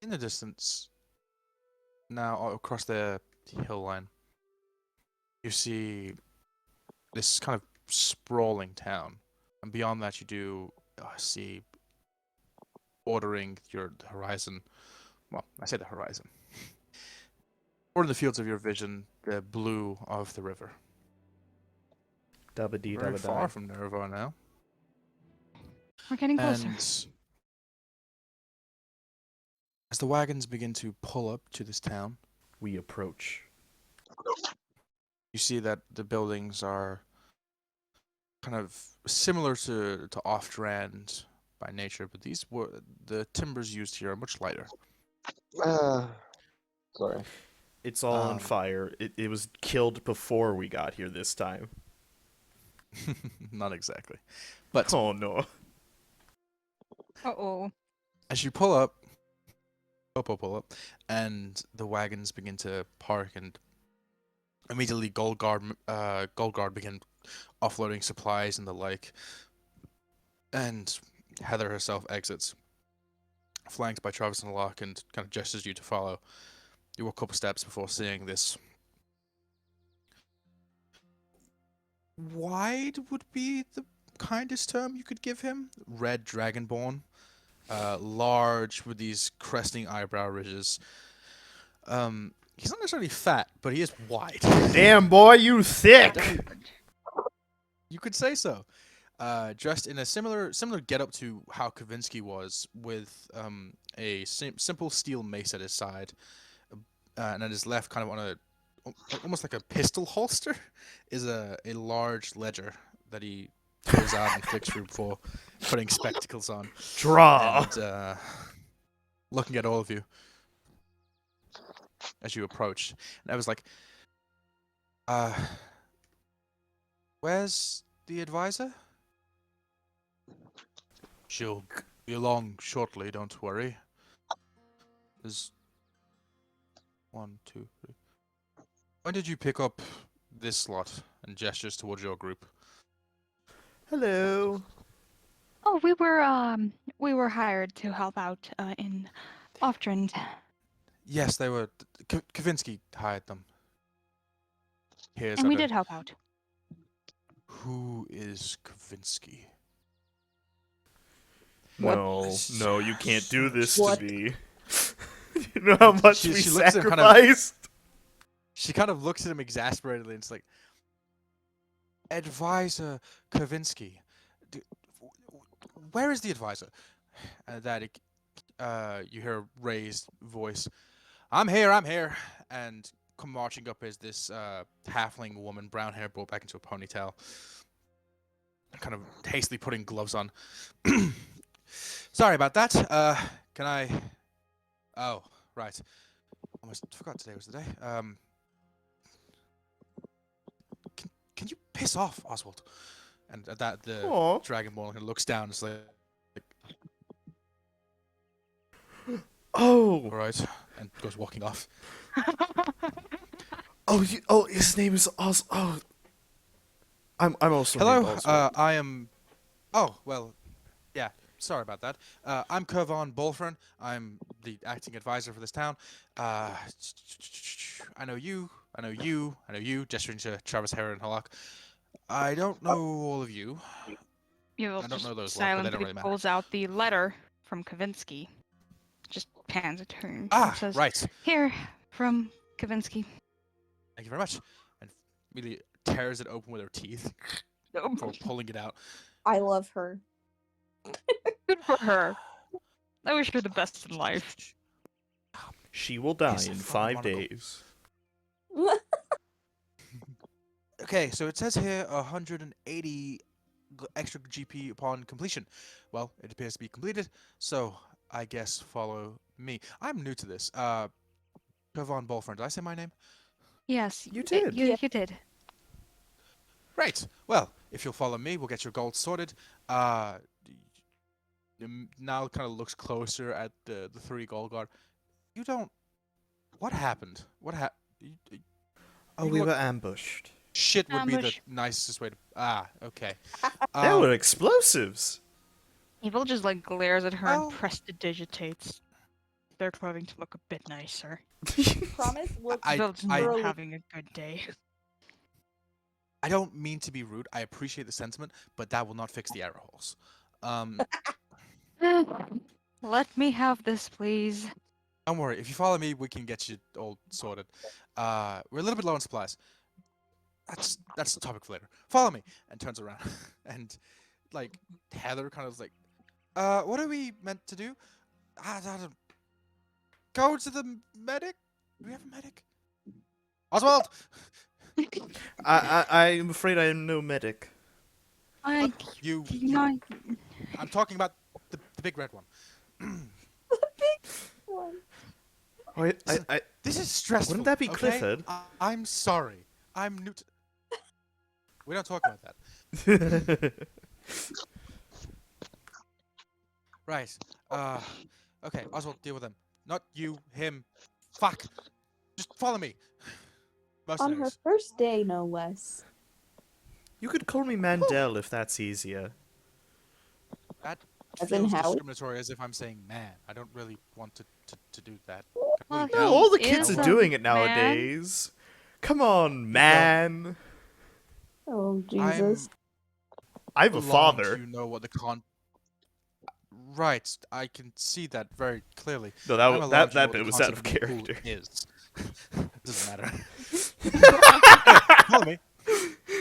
In the distance, now across the hill line, you see this kind of sprawling town, and beyond that, you do see bordering your horizon. Well, I say the horizon. Or in the fields of your vision, the blue of the river. Dabba dee Very dabba far die. from Nervo now. We're getting closer. And as the wagons begin to pull up to this town, We approach. you see that the buildings are kind of similar to Off-Rand by nature, but the timbers used here are much lighter. Sorry. It's all on fire. It was killed before we got here this time. Not exactly. But Oh no. Uh-oh. as you pull up, and the wagons begin to park, and immediately Gold Guard begin offloading supplies and the like, and Heather herself exits, flanked by Travis and Locke, and kind of gestures you to follow. You walk a couple steps before seeing this. Wide would be the kindest term you could give him. Red dragonborn. Large with these cresting eyebrow ridges. He's not necessarily fat, but he is wide. Damn boy, you thick. You could say so. Dressed in a similar getup to how Kavinsky was, with a simple steel mace at his side, and at his left, kind of on a almost like a pistol holster, is a large ledger that he pulls out and flicks through before putting spectacles on. Draw. And looking at all of you as you approach. And I was like, where's the advisor? She'll be along shortly, don't worry. There's 1, 2, 3. When did you pick up this slot? And gestures towards your group. Hello. Oh, we were hired to help out in Oftrand. Yes, they were. Kavinsky hired them. Here's And we at a- did help out. Who is Kavinsky? No, you can't do this What? to me. You know how much She we looks at him sacrificed? She kind of looks at him exasperatedly and it's like, Advisor Kavinsky. Where is the advisor? You hear a raised voice. I'm here. And come marching up is this halfling woman, brown hair brought back into a ponytail. Kind of hastily putting gloves on. Sorry about that. Can I... Oh, right. Almost forgot today was the day. Can you piss off, Oswald? And at that, the Aw. Dragonborn kind of looks down and is like, Oh, All right, and goes walking off. his name is Oh, I'm also named Hello, Oswald. I am. Oh well, yeah. Sorry about that. I'm Kervan Bolfern. I'm the acting advisor for this town. I know you. I know you. I know you. Gesturing to Travis, Hera, and Halak. I don't know all of you. You'll I don't know just those well, but they don't silently really matter. pulls out the letter from Kavinsky. Just hands it to her and Ah, says, right. "Here, from Kavinsky." Thank you very much. And immediately tears it open with her teeth before pulling it out. I love her. Good for her. I wish her the best in life. She will die Yes, I in fucking 5 wanna go. days. Okay, so it says here 180 extra GP upon completion. Well, it appears to be completed, so I guess follow me. I'm new to this. Kervan Bolfern, did I say my name? Yes, You did. You did. Right. Well, if you'll follow me, we'll get your gold sorted. Uh, now kind of looks closer at the three gold guard. You don't. What happened? What happened? Oh, You we know were what? ambushed. Shit would be the Ambush. nicest way to. Ah, okay. There were explosives. Evil just like glares at her Oh. and prestidigitates their clothing to look a bit nicer. Promise looks Evil's I- not really having a good day. I don't mean to be rude. I appreciate the sentiment, but that will not fix the error holes. Um, Let me have this, please. don't worry. If you follow me, we can get you all sorted. We're a little bit low on supplies. That's the topic for later. Follow me, and turns around, and like Heather kind of is like, what are we meant to do? I don't. Go to the medic. Do we have a medic? Oswald. I'm afraid I am no medic. I You. not. I'm talking about the big red one. Wait, I This is stressful. Wouldn't that be okay? Clifford? I'm sorry. I'm new to. We don't talk about that. Right. Okay, Oswald, deal with him. Not you, him. Fuck. Just follow me. on her Mercenaries. first day, no less. You could call me Mandel if that's easier. That As in feels Howie? discriminatory as if I'm saying man. I don't really want to do that. Well, No, he all the kids is are a doing it man. nowadays. Come on, man. Oh Jesus! I'm a Long father. You know what the con. Right, I can see that very clearly. No, I'm allowed that to know bit what was the out of concept of cool character. Is. Doesn't matter. Follow me.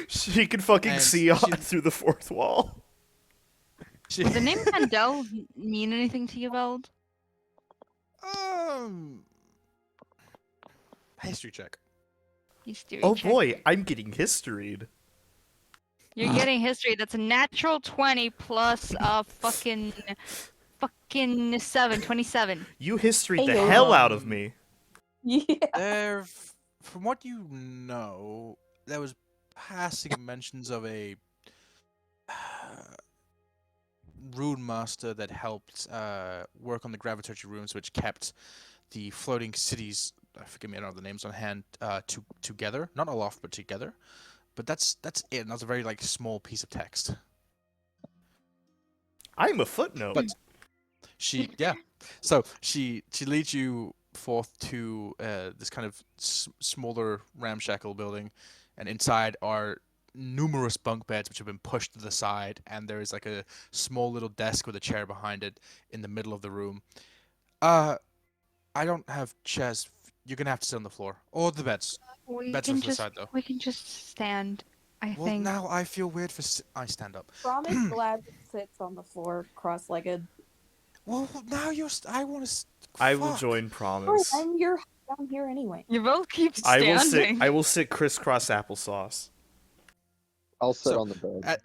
She can fucking And see she- through the fourth wall. She- Does the name Mandel mean anything to you, Veld? History check. History Oh check. boy, I'm getting historied. You're getting history. That's a natural 20 plus fucking 27. You historied the Ayo. hell out of me. Yeah. From what you know, there was passing mentions of a rune master that helped work on the gravitatory runes, which kept the floating cities. Forgive me, I don't have the names on hand. Together, not aloft, but together. But that's it. And that's a very like small piece of text. I'm a footnote. But so she leads you forth to this kind of smaller ramshackle building, and inside are numerous bunk beds which have been pushed to the side, and there is like a small little desk with a chair behind it in the middle of the room. I don't have chairs. You're gonna have to sit on the floor or the beds. We Beds can are to the just side though. we can just stand. I Well, think. now I feel weird for I stand up. Promise gladly sits on the floor, cross-legged. Well, now I want to. I will Fuck. join Oh, Promise. then you're down here anyway. You both keep I standing. will sit crisscross applesauce. I'll sit So, on the bed.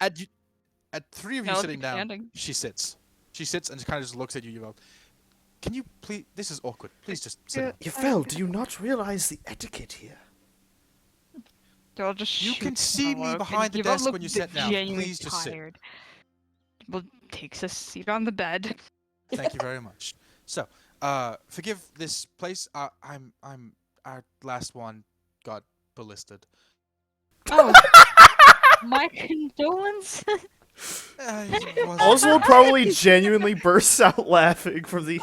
At three of you No, sitting keep down, standing. she sits. She sits and just kind of just looks at you. You go, "Can you please? This is awkward. Please just sit down." Yavel, do you not realize the etiquette here? They'll just You shoot can see him a me look, behind and the you both desk look when you sit down. genuinely Please just sit. tired. Well, takes a seat on the bed. Thank you very much. So, Forgive this place. Our last one got ballisted. Oh, my condolences. It was Oswald probably genuinely bursts out laughing from the.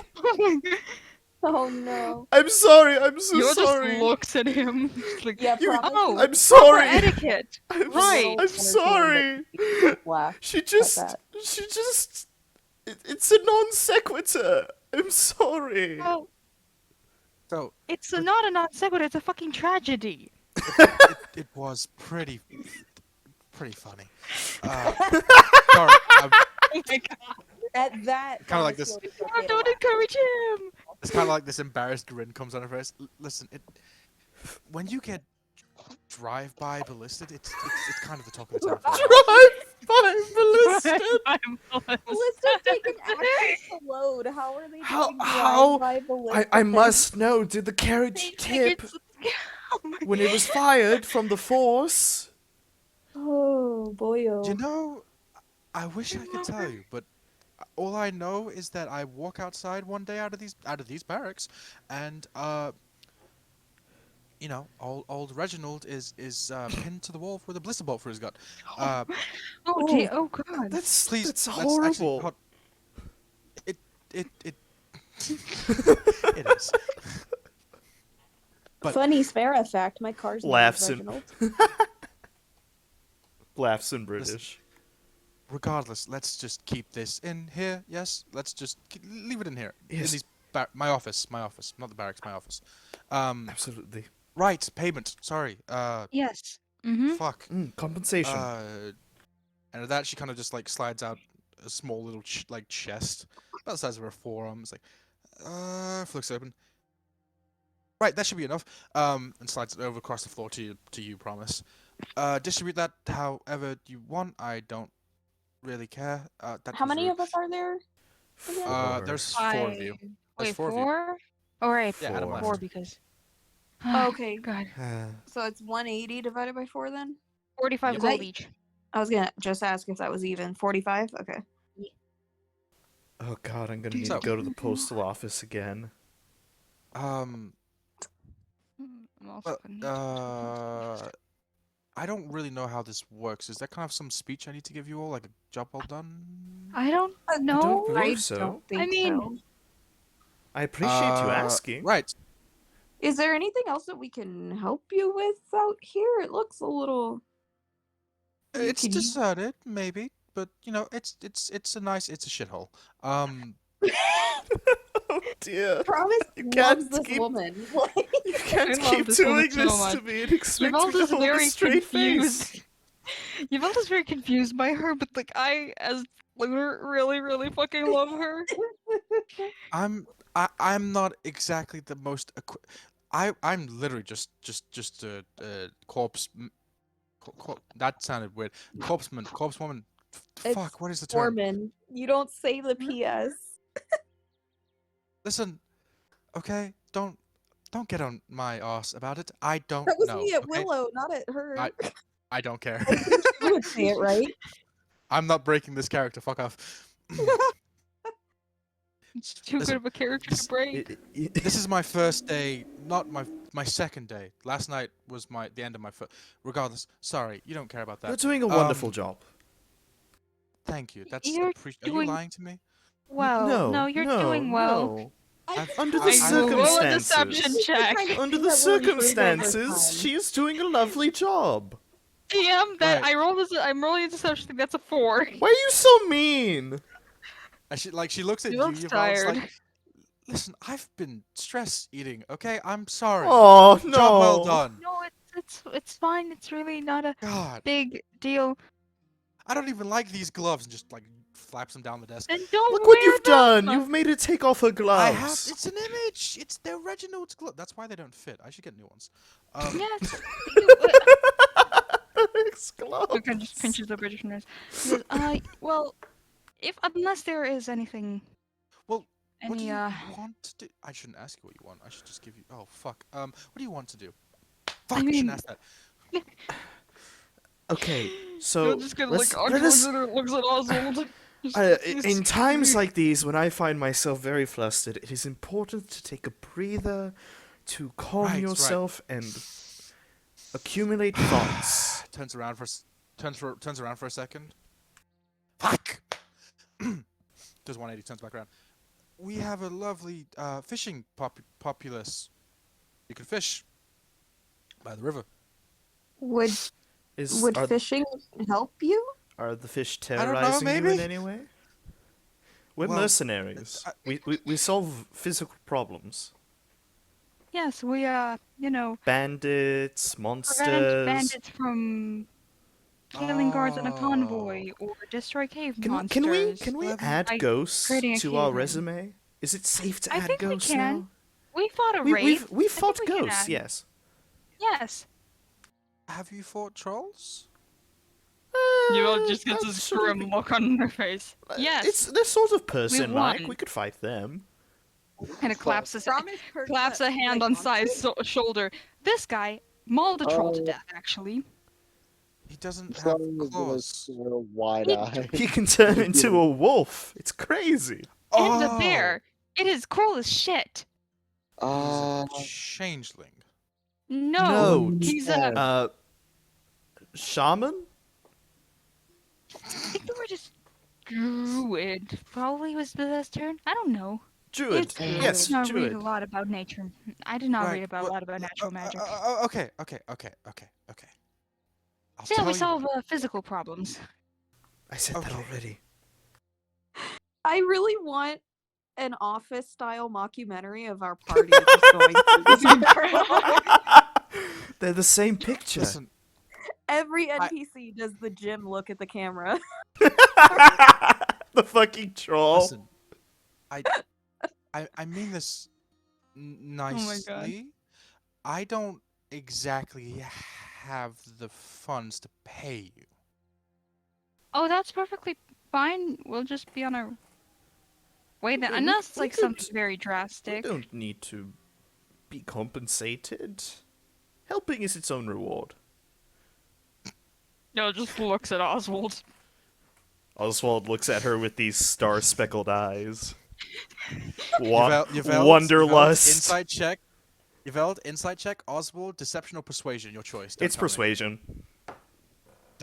Oh no. I'm sorry. I'm so Yo sorry. just looks at him. Just like, Yeah, You- promise. oh, I'm proper sorry. etiquette. I'm, Right. I'm sorry. Laugh. She just. It's a non sequitur. I'm sorry. Well, so. it's not a non sequitur. It's a fucking tragedy. It was pretty funny. Sorry. Oh my god. At that, Kinda like Promise this- feels okay to Don't laugh. encourage him. It's kind of like this embarrassed grin comes on her face. Listen, when you get drive-by ballisted, it's kind of the talk of the town. for a while. Drive by ballistic. I'm Ballista's taken action to load. How are they How- doing how- drive-by Ballista? I must know. Did the carriage tip Oh my when it was fired from the force? Oh boyo. You know, I wish I could tell you, but all I know is that I walk outside one day out of these barracks, and you know, old Reginald is pinned to the wall with a blister bolt for his gut. Oh dear. Oh god. That's Please, that's let's actually horrible. hold- It it is. But Funny Sparrow fact, my car's name is Laughs in Reginald. laughs in British. regardless, let's just keep this in here. Yes, let's just leave it in here. Yes. In these my office, not the barracks, my office. Absolutely. Right, payment. Sorry. Yes. Mm-hmm. Fuck. Compensation. And at that, she kind of just like slides out a small little like chest, about the size of her forearm. It's like, flicks open. Right, that should be enough. And slides it over across the floor to you, Promise. Distribute that however you want. I don't really care. How many of us are there? There's 4 of you. There's Wait, 4 of you. 4? Oh, right, Yeah, Adam Four. 4 left. because. Okay. God. So it's 180 divided by 4 then? 45 Yep. gold each. I was gonna just ask if that was even. 45? Okay. Oh god, I'm gonna need So- to go to the postal office again. I'm also But, gonna need to- I don't really know how this works. Is there kind of some speech I need to give you all, like a job well done? I don't know. don't believe I so. don't think I mean- so. I appreciate you asking. Right. Is there anything else that we can help you with out here? It looks a little. It's Can you- deserted, maybe, but you know, it's a shithole. Oh dear. Promise You loves can't this keep- woman. You can't love keep this woman doing so this much. to me and expect me Yvelda's to hold a very straight confused. face. Yvelda's very confused by her, but like I, as Lunar, really, really fucking love her. I'm not exactly the most I'm literally just a corpse. That sounded weird. Corpsewoman. It's Fuck, what is the term? Foreman. You don't say the PS. Listen, okay, don't get on my ass about it. I don't That was know. me at okay? Willow, not at her. I don't care. You would say it right. I'm not breaking this character. Fuck off. It's too Listen, good of a character to break. This is my first day, not my second day. Last night was the end of my first. Regardless, sorry, you don't care about that. You're doing a wonderful job. Thank you. That's You're Are you doing- lying to me? Well, no, you're doing well. no. I've- Under the I will roll a circumstances. deception check. Under That the will improve over circumstances, time. she is doing a lovely job. DM that Right. I'm rolling a deception thing. That's a 4. Why are you so mean? She looks at She you. looks Yvonne's tired. like, listen, I've been stress eating. Okay, I'm sorry. Oh no. Job well done. No, it's fine. It's really not a God, big deal. I don't even like these gloves. And just like flaps them down the desk. Then don't Look what wear you've done. them. You've made her take off her I gloves. have. It's an image. They're Reginald's gloves. That's why they don't fit. I should get new ones. Yes. Eric's gloves. Luca just pinches the British nurse. He goes, well, unless there is anything. Well, What do Any you want to do? I shouldn't ask you what you want. I should just give you. Oh fuck. What do you want to do? Fuck. I mean- shouldn't ask that. Okay, You're so just gonna let's- like let us- looks at Oswald. In times like these, when I find myself very flustered, it is important to take a breather, to calm yourself and accumulate thoughts. turns around for a second. Fuck. Does 180, turns back around. We have a lovely fishing populace. You can fish by the river. Would Are, fishing help you? are the fish don't know, terrorizing you in maybe? any way? We're Well, mercenaries. We solve physical problems. Yes, we Bandits, prevent monsters. bandits from killing guards on a convoy or destroy cave monsters. Can we Let me- add by ghosts creating a to our caveman. resume? Is it safe to I add think we ghosts can. now? We fought a We, raid. we've I fought think we can ghosts, add- yes. Yes. Have you fought trolls? Just gets that's this sort of- grim look on her face. Yes. They're sort of person-like. won. We could fight them. Kind of claps Promise heard claps that, a hand like, on Sai's shoulder. This guy mauled a troll to Oh. death, actually. He doesn't have Son of a claws. wide eye. He can turn into a wolf. It's crazy. And a bear. It is cool as shit. Changeling. No, No, he's yeah. Shaman? I think the word is druid. Probably was the best term. I don't know. Druid. I did Yes, not read druid. a lot about nature. I did not Right, read about well, a lot about natural magic. Okay. I'll See how tell we you solve what. physical problems. I said that Okay. already. I really want an office-style mockumentary of our party just going through this. They're the same picture. Listen, Every NPC does the Jim look at the camera. The fucking troll. listen. I mean this nicely. I don't exactly have the funds to pay you. Oh, that's perfectly fine. We'll just be on our way then. We- Unless it's we like don't- something very We drastic. don't need to be compensated. Helping is its own reward. No, just looks at Oswald. Oswald looks at her with these star-speckled eyes. Yvel, Wanderlust. Insight check. Yvel, insight check. Oswald, deception or persuasion? Your choice. Don't It's tell me. persuasion.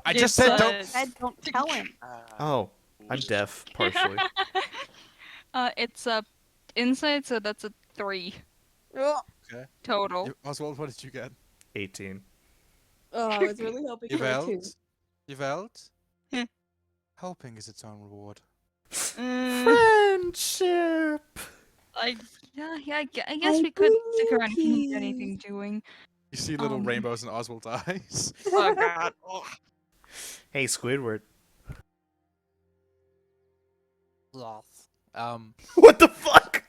I just It's, said don't. Ed, don't tell him. Oh, I'm deaf, partially. It's a insight, so that's a 3 Oh, total. Oswald, what did you get? 18. I was really hoping for a 2. Yvel. Yeah. Helping is its own reward. Friendship! I guess we could stick around if you need anything doing. You see little rainbows in Oswald's eyes. Oh god. Hey, Squidward. What the fuck?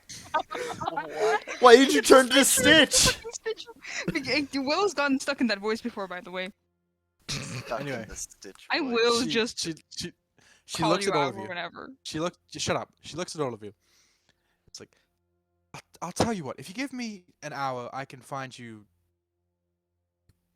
Why did you turn to Stitch? Will's gotten stuck in that voice before, by the way. Stuck in Anyway. the Stitch I voice. will just She call looks you at all out of or you. whatever. Shut up. She looks at all of you. It's like, I'll tell you what. If you give me an hour, I can find you.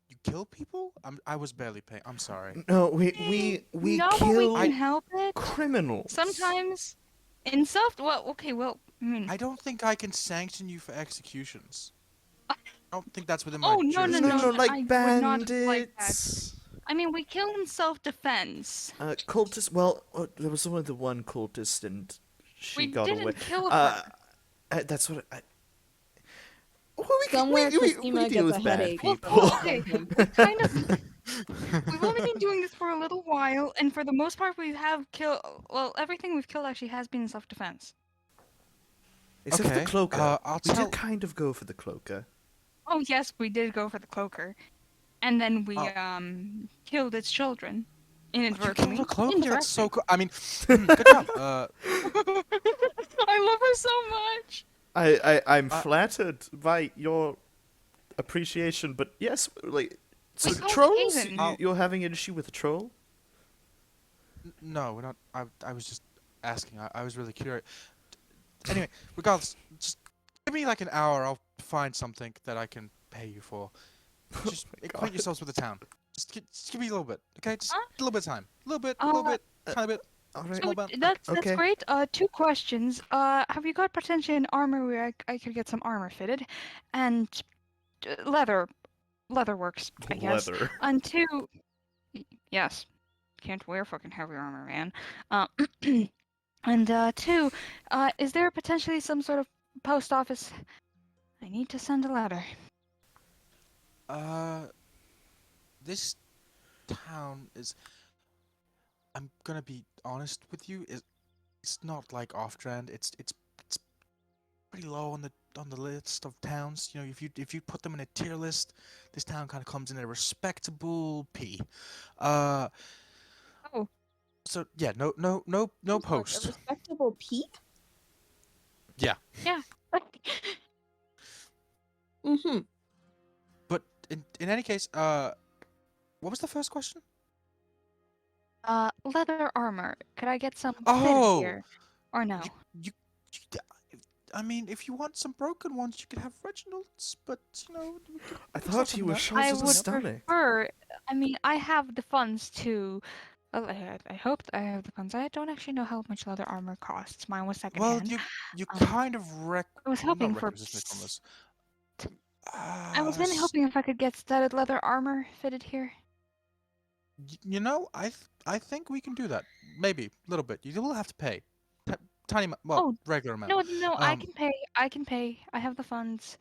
You kill people? I was barely paying. I'm sorry. No, we No, but kill we can help it. criminals. Sometimes in self. Well, okay. Well, I mean. I don't think I can sanction you for executions. I don't think that's within my Oh, no, no, No, jurisdiction. no, like I would not like that. bandits. I mean, we kill in self-defense. Cultists. Well, there was only the one cultist, and she We got didn't away. kill her. That's what I. Well, Somewhere we Christina deal gets with a bad headache. people. Okay, we kind of. We've only been doing this for a little while, and for the most part, we have killed. Well, everything we've killed actually has been in self-defense. Except for the Okay, cloaker. I'll We tell- did kind of go for the cloaker. Oh yes, we did go for the cloaker, and then we Oh. killed its children You inadvertently. killed a cloaker? That's so indirectly. cool. I mean, good job. I love her so much. I'm flattered by your appreciation, but yes, like so We called trolls. Haven. You're having an issue with a troll? No, we're not. I was just asking. I was really curious. Anyway, regardless, just give me like an hour. I'll find something that I can pay you for. Just acquaint God. yourselves with the town. Just give me a little bit, okay? Just Huh? a little bit of time. A little bit, Uh, tiny bit. All right. So about that's okay. great. Two questions. Have you got potentially an armor where I could get some armor fitted, and leather works, I guess. Leather. And two, yes, can't wear fucking heavy armor, man. Uh, and two, is there potentially some sort of post office? I need to send a letter. This town is. I'm gonna be honest with you. It's not like Offstrand. It's pretty low on the list of towns. You know, if you put them in a tier list, this town kind of comes in a respectable P. Uh, Oh, so yeah, no A post. respectable peep. Yeah, yeah. Mm-hmm. but in any case, what was the first question? Leather armor. Could I get some fitted Oh, here, or no? you I mean, if you want some broken ones, you could have Reginald's, but you know, we could I sort thought he something was out. shot I to the would stomach. prefer. I mean, I have the funds to. Well, I hope I have the funds. I don't actually know how much leather armor costs. Mine was Well, secondhand. you Um, kind of I was not hoping for. requisitioned from us. I was really hoping if I could get studded leather armor fitted here. You know, I think we can do that. Maybe a little bit. You will have to pay, tiny well, Oh, regular amount. no, I can pay. I can pay. I have the funds.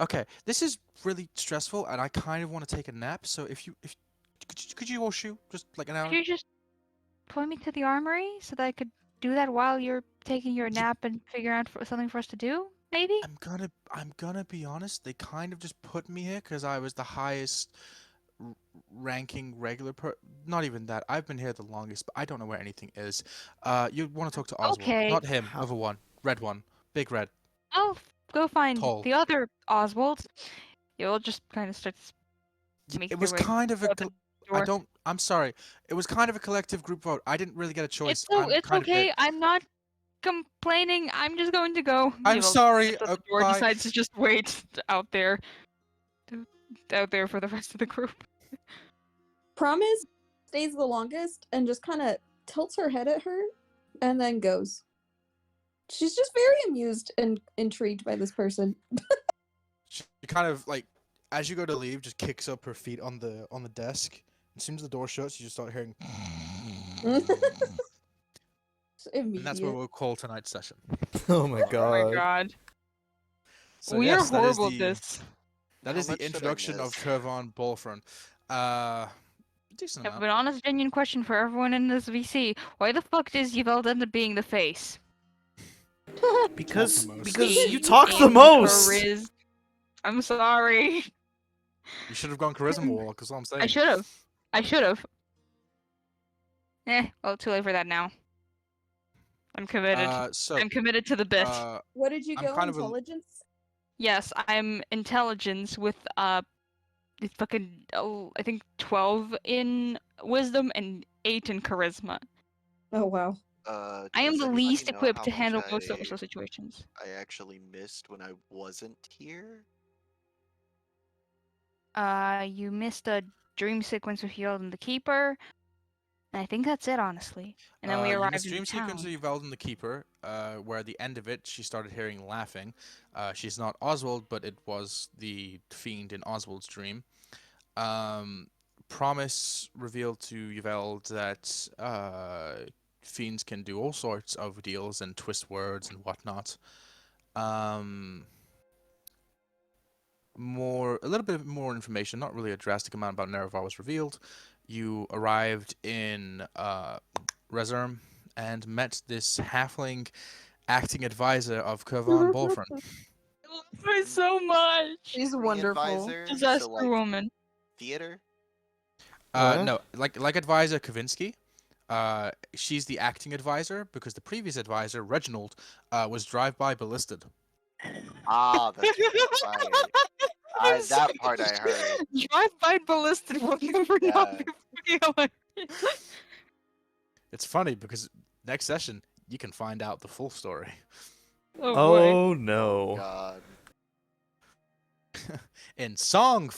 Okay, this is really stressful, and I kind of want to take a nap. So if could you all shoot just like an hour? Could you just point me to the armory so that I could do that while you're taking your nap and figure out something for us to do? Maybe. I'm gonna be honest. They kind of just put me here because I was the highest ranking regular not even that. I've been here the longest, but I don't know where anything is. You want to talk to Oswald, Okay. not him, How? other one, red one, big red, I'll go find tall. the other Oswald. You'll just kind of start making It was your way kind of a. out the door. I'm sorry. It was kind of a collective group vote. I didn't really get a choice. It's kind okay. of it. I'm not complaining. I'm just going to go. I'm Evil sorry. steps out the door, Bye. decides to just wait out there for the rest of the group. Promise stays the longest and just kind of tilts her head at her and then goes. She's just very amused and intrigued by this person. She kind of like, as you go to leave, just kicks up her feet on the desk. As soon as the door shuts, you just start hearing. And that's what we'll call tonight's session. Oh my Oh my god. god. So We yes, are horrible at this. That How is the much did I introduction of miss? Kervan Bolfron. Decent I have amount. an honest, genuine question for everyone in this VC. Why the fuck does Yvel end up being the face? Because most. you talk the most. I'm sorry. You should have gone charisma wall, because all I'm saying. I should have. Well, too late for that now. I'm committed. So I'm committed to the bit. What did you I'm go? kind of Intelligence? Yes, I'm intelligence with the fucking I think 12 in wisdom and 8 in charisma. Oh wow. I am Does the anybody least know equipped how to much handle most social situations. I actually missed when I wasn't here. You missed a dream sequence with Yeld and the Keeper. And I think that's it, honestly. And then we you arrived missed in dream the sequence town. of Yvelde and the Keeper, where at the end of it she started hearing laughing. She's not Oswald, but it was the fiend in Oswald's dream. Promise revealed to Yvelde that fiends can do all sorts of deals and twist words and whatnot. A little bit more information, not really a drastic amount about Nerevar was revealed. You arrived in Reserm and met this halfling acting advisor of Kervan Bolfron. I love her so much. She's Acting wonderful. advisor, so Disaster like woman. theater. What? No, like advisor Kavinsky. She's the acting advisor because the previous advisor, Reginald, was drive-by Ballista'd. Ah, that's right. That part I heard. Drive-by Ballista'd will never not be fucking hilarious. It's funny because next session you can find out the full story. Oh boy. Oh no. God. In song